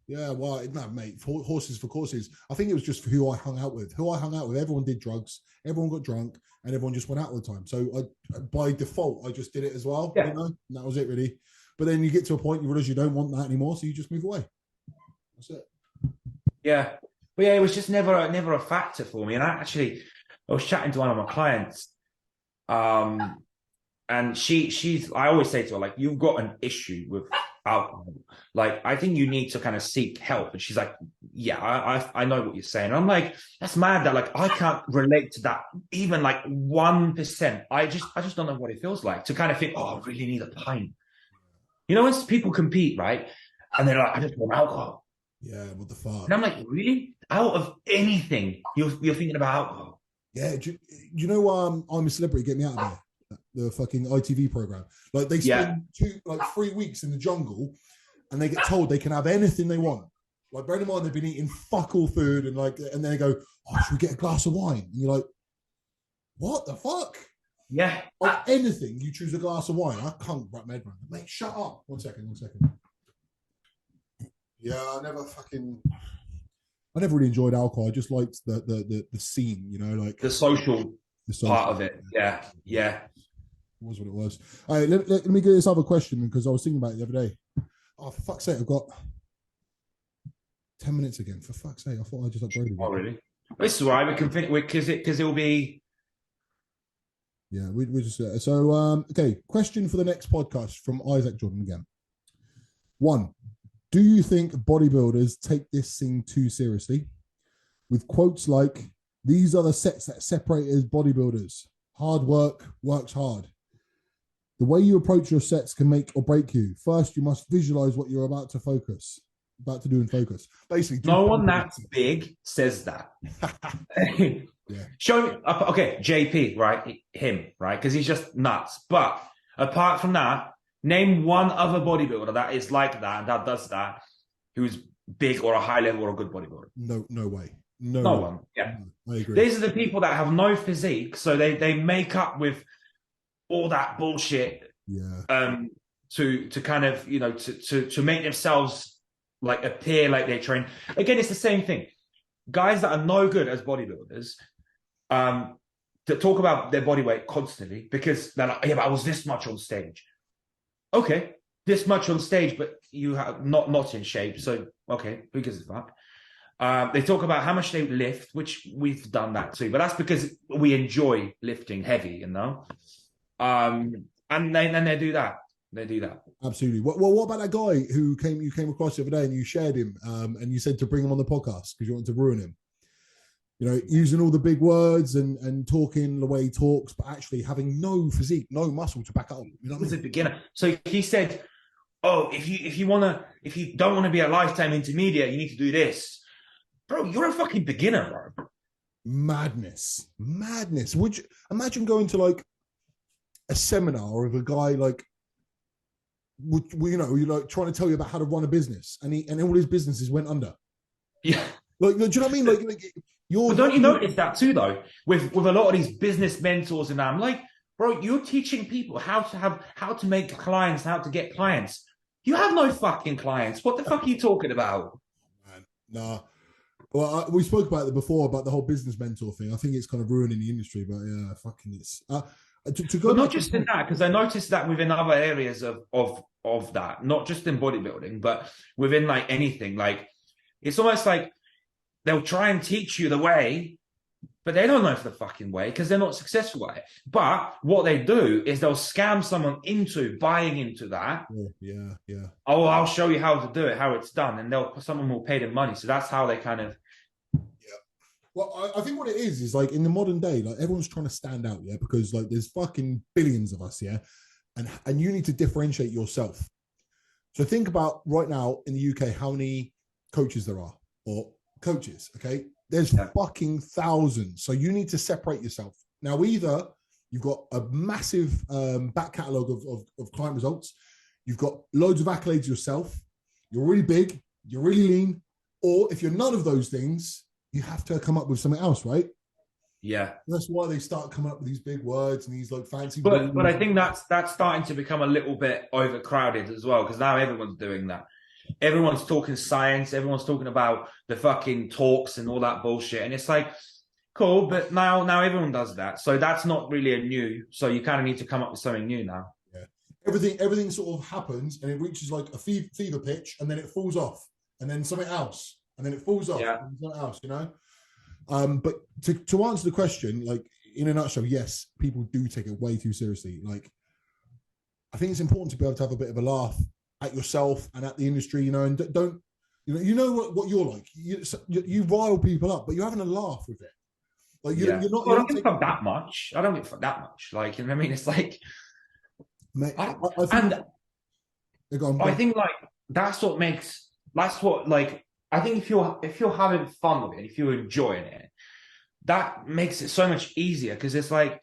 A: Yeah, well, no, mate, horses for courses. I think it was just for who I hung out with. Who I hung out with, everyone did drugs, everyone got drunk, and everyone just went out all the time. So by default, I just did it as well.
B: Yeah.
A: You know, and that was it really. But then you get to a point you realize you don't want that anymore, so you just move away. That's it.
B: Yeah, but yeah, it was just never a factor for me. And I was chatting to one of my clients, and she's I always say to her, like, you've got an issue with alcohol. Like, I think you need to kind of seek help. And she's like, yeah, I know what you're saying. And I'm like, that's mad that like I can't relate to that even like 1%. I just don't know what it feels like to kind of think, oh, I really need a pint. You know, when people compete, right? And they're like, I just want alcohol.
A: Yeah, what the fuck?
B: And I'm like, really? Out of anything, you're thinking about alcohol?
A: Yeah, do you know I'm a Celebrity, Get Me Out of Here, the fucking ITV program. Like they spend 3 weeks in the jungle, and they get told they can have anything they want. Like, bear in mind they've been eating fuck all food, and then they go, oh, should we get a glass of wine? And you're like, what the fuck?
B: Yeah,
A: like anything, you choose a glass of wine. I can't wrap my head around it. Mate, shut up. One second. Yeah, I never really enjoyed alcohol. I just liked the scene, you know, like
B: the social part of it. Yeah. It
A: was what it was. All right, let me get this other question because I was thinking about it the other day. Oh, for fuck's sake, I've got 10 minutes again. For fuck's sake, I thought I just upgraded.
B: Oh, really? It's all right. We can finish because it'll be.
A: Yeah, we just okay. Question for the next podcast from Isaac Jordan again. 1. Do you think bodybuilders take this thing too seriously? With quotes like, these are the sets that separate as bodybuilders. Hard work works hard. The way you approach your sets can make or break you. First, you must visualize what you're about to do and focus. Basically,
B: no one that's big says that.
A: Yeah.
B: Show me, okay, JP, right? Him, right? Because he's just nuts. But apart from that, name one other bodybuilder that is like that and that does that, who's big or a high level or a good bodybuilder.
A: No way.
B: No one. Yeah.
A: I agree.
B: These are the people that have no physique, so they make up with all that bullshit.
A: Yeah.
B: To kind of, you know, to make themselves like appear like they train. Again, it's the same thing. Guys that are no good as bodybuilders, that talk about their body weight constantly because they're like, yeah, but I was this much on stage. Okay, this much on stage, but you have not in shape. So, okay, who gives a fuck? They talk about how much they lift, which we've done that too, but that's because we enjoy lifting heavy, you know? And then they do that. They do that.
A: Absolutely. What about that guy who you came across the other day and you shared him and you said to bring him on the podcast because you wanted to ruin him? You know, using all the big words and talking the way he talks, but actually having no physique, no muscle to back up. You know what I mean?
B: He was a beginner. So he said, oh, if you don't want to be a lifetime intermediate, you need to do this. Bro, you're a fucking beginner, bro.
A: Madness. Would you imagine going to like a seminar of a guy like, you know, you're like trying to tell you about how to run a business and all his businesses went under.
B: Yeah.
A: Like, do you know what I mean? Like
B: but don't you notice that too, though, with a lot of these business mentors and I'm like, bro, you're teaching people how to make clients, how to get clients. You have no fucking clients. What the fuck are you talking about?
A: Man, nah. Well, we spoke about it before about the whole business mentor thing. I think it's kind of ruining the industry, but yeah, fucking it's. To go
B: but not just in that, because I noticed that within other areas of that, not just in bodybuilding, but within like anything. Like it's almost like they'll try and teach you the way, but they don't know the fucking way because they're not successful at it. But what they do is they'll scam someone into buying into that.
A: Yeah.
B: Oh, I'll show you how to do it, how it's done, and someone will pay them money. So that's how they kind of.
A: Yeah. Well, I think what it is like in the modern day, like everyone's trying to stand out, yeah, because like there's fucking billions of us, yeah, and you need to differentiate yourself. So think about right now in the UK how many coaches there are or coaches, okay? There's fucking thousands. So you need to separate yourself. Now, either you've got a massive back catalogue of client results, you've got loads of accolades yourself, you're really big, you're really lean, or if you're none of those things, you have to come up with something else, right?
B: Yeah.
A: That's why they start coming up with these big words and these like fancy.
B: But I think that's starting to become a little bit overcrowded as well because now everyone's doing that. everyone's talking science, everyone's talking about the fucking talks and all that bullshit. And it's like, cool, but now everyone does that. So that's not really a new. So you kind of need to come up with something new now.
A: Yeah. Everything sort of happens and it reaches like a fever pitch and then it falls off and then something else and then it falls off and something else, you know? But to answer the question, like in a nutshell, yes, people do take it way too seriously. Like, I think it's important to be able to have a bit of a laugh at yourself and at the industry, you know, and don't, you know what you're like. You rile people up, but you're having a laugh with it. Like you're not.
B: Well, I don't give a fuck that much. I don't give a fuck that much. Like, you know what I mean? It's like,
A: mate, I
B: think like that's what makes. That's what like. I think if you're having fun with it, if you're enjoying it, that makes it so much easier because it's like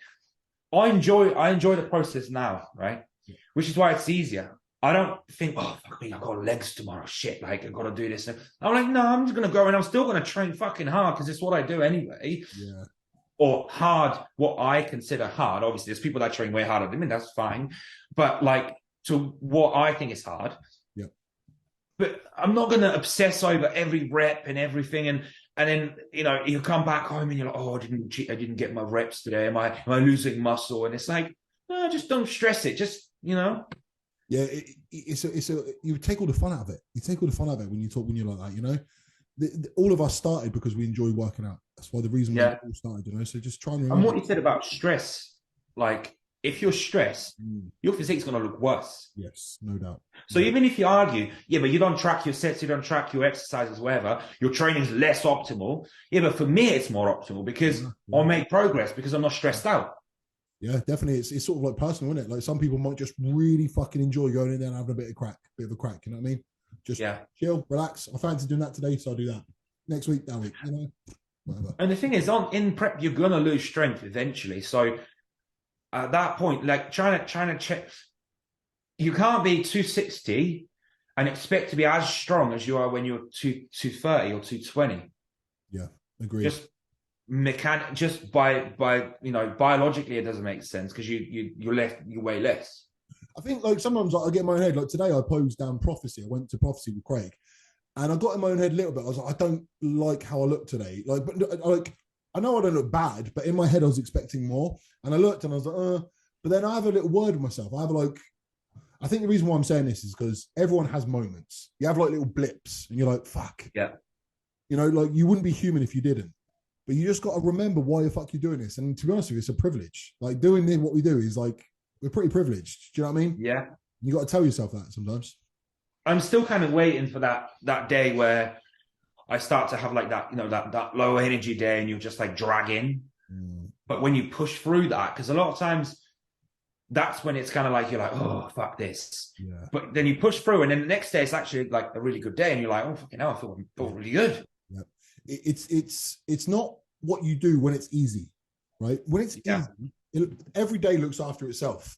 B: I enjoy the process now, right? Yeah. Which is why it's easier. I don't think, oh fuck me, I got legs tomorrow. Shit, like I got to do this. I'm like, no, I'm just gonna go and I'm still gonna train fucking hard because it's what I do anyway.
A: Yeah.
B: Or hard, what I consider hard. Obviously, there's people that train way harder than me. That's fine, but like to what I think is hard. But I'm not going to obsess over every rep and everything. And then, you know, you come back home and you're like, oh, I didn't get my reps today. Am I losing muscle? And it's like, no, just don't stress it. Just, you know.
A: Yeah, you take all the fun out of it. You take all the fun out of it when you're like that, you know. All of us started because we enjoy working out. That's why the reason we all started, you know. So just try and remember.
B: And what you said about stress, like, if you're stressed, your physique's going to look worse.
A: Yes, no doubt.
B: So even if you argue, yeah, but you don't track your sets, you don't track your exercises, whatever, your training's less optimal. Yeah, but for me, it's more optimal because I'll make progress because I'm not stressed out.
A: Yeah, definitely. It's sort of like personal, isn't it? Like some people might just really fucking enjoy going in there and having a bit of a crack. You know what I mean? Just chill, relax. I fancy doing that today, so I'll do that. Next week, that week, you know? Whatever.
B: And the thing is, in prep, you're going to lose strength eventually. So at that point, like trying to check, you can't be 260 and expect to be as strong as you are when you're 230 or 220.
A: Yeah, agree.
B: Just by you know, biologically, it doesn't make sense because you weigh less.
A: I think like sometimes I get in my own head. Like today, I posed down prophecy. I went to prophecy with Craig, and I got in my own head a little bit. I was like, I don't like how I look today. Like, but like. I know I don't look bad, but in my head I was expecting more. And I looked and I was like, but then I have a little word with myself. I think the reason why I'm saying this is because everyone has moments. You have like little blips and you're like, fuck.
B: Yeah.
A: You know, like you wouldn't be human if you didn't. But you just got to remember why the fuck you're doing this. And to be honest with you, it's a privilege. Like doing what we do is like, we're pretty privileged. Do you know what I mean?
B: Yeah.
A: You got to tell yourself that sometimes.
B: I'm still kind of waiting for that day where I start to have like that, you know, that low energy day and you're just like dragging. But when you push through that, because a lot of times that's when it's kind of like, you're like, oh, fuck this.
A: Yeah.
B: But then you push through and then the next day it's actually like a really good day and you're like, oh, fucking hell, I feel really good.
A: Yeah. It's not what you do when it's easy, right? When it's easy, every day looks after itself.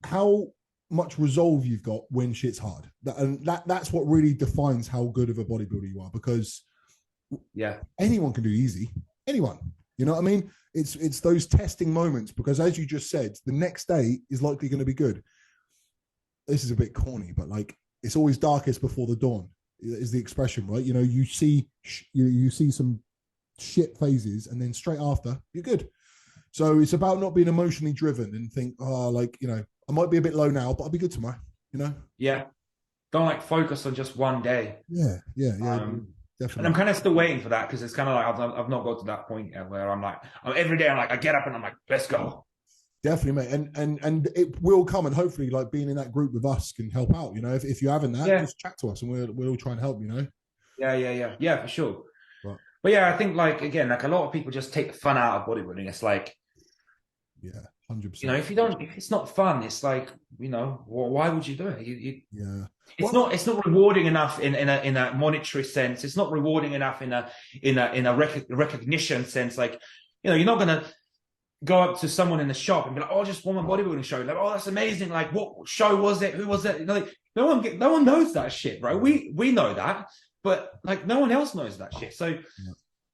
A: How much resolve you've got when shit's hard, that's what really defines how good of a bodybuilder you are, because anyone can do easy, anyone, you know what I mean? It's those testing moments, because as you just said, the next day is likely going to be good. This is a bit corny, but like it's always darkest before the dawn is the expression, right? You know, you see some shit phases and then straight after you're good. So it's about not being emotionally driven and think, oh, like, you know, I might be a bit low now, but I'll be good tomorrow, you know?
B: Yeah. Don't like focus on just one day.
A: Yeah, definitely.
B: And I'm kind of still waiting for that because it's kind of like I've not got to that point yet where I'm like, every day I'm like, I get up and I'm like, let's go.
A: Definitely, mate. And it will come, and hopefully like being in that group with us can help out, you know? If you haven't that, just chat to us and we'll all try and help, you know?
B: Yeah, for sure.
A: Right.
B: But yeah, I think like, again, like a lot of people just take the fun out of bodybuilding. It's like,
A: 100%.
B: You know, if it's not fun, it's like, you know, why would you do it? It's not rewarding enough in a monetary sense. It's not rewarding enough in a recognition sense. Like, you know, you're not gonna go up to someone in the shop and be like, oh, I just won my bodybuilding show. Like, oh, that's amazing. Like, what show was it? Who was it? You know, like, no one knows that shit, bro. We know that, but like no one else knows that shit. So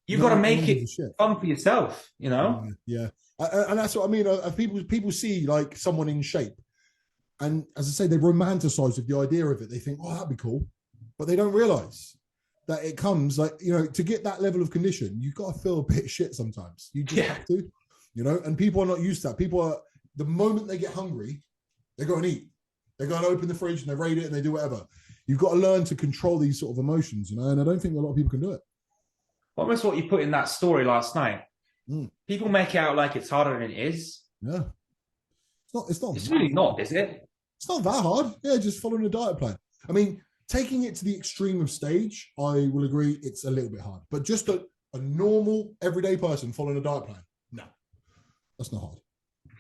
B: you've got to make it fun for yourself, you know?
A: Yeah. And that's what I mean. People see like someone in shape And as I say, they romanticize with the idea of it. They think, oh, that'd be cool. But they don't realize that it comes like, to get that level of condition, you've got to feel a bit shit sometimes. You just have to, and people are not used to that. People are, the moment they get hungry, they go and eat. They go and open the fridge and they raid it and they do whatever. You've got to learn to control these sort of emotions, and I don't think a lot of people can do it.
B: Almost what you put in that story last night. People make it out like it's harder than it is.
A: Yeah. It's not.
B: It's really not, is it?
A: It's not that hard. Yeah, just following a diet plan. I mean, taking it to the extreme of stage, I will agree it's a little bit hard. But just a normal, everyday person following a diet plan, no, that's not hard.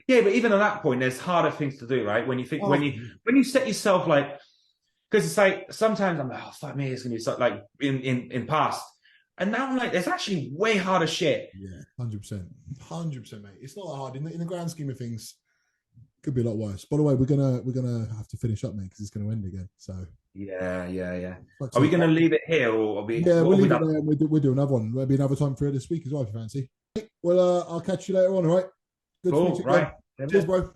B: Yeah, but even at that point, there's harder things to do, right? When you think, when you set yourself like, because it's like sometimes I'm like, oh fuck me, it's gonna be so, like in past, and now I'm like, there's actually way harder shit.
A: Yeah, 100%, mate. It's not that hard in the grand scheme of things. Could be a lot worse. By the way, we're gonna have to finish up, mate, because it's gonna end again. So
B: yeah. Are we gonna leave it here, or are we?
A: Yeah, we'll leave it there. We'll do another one. There'll be another time for it this week as well, if you fancy. Well, I'll catch you later on. All right. Good to meet you again. Cheers, bro.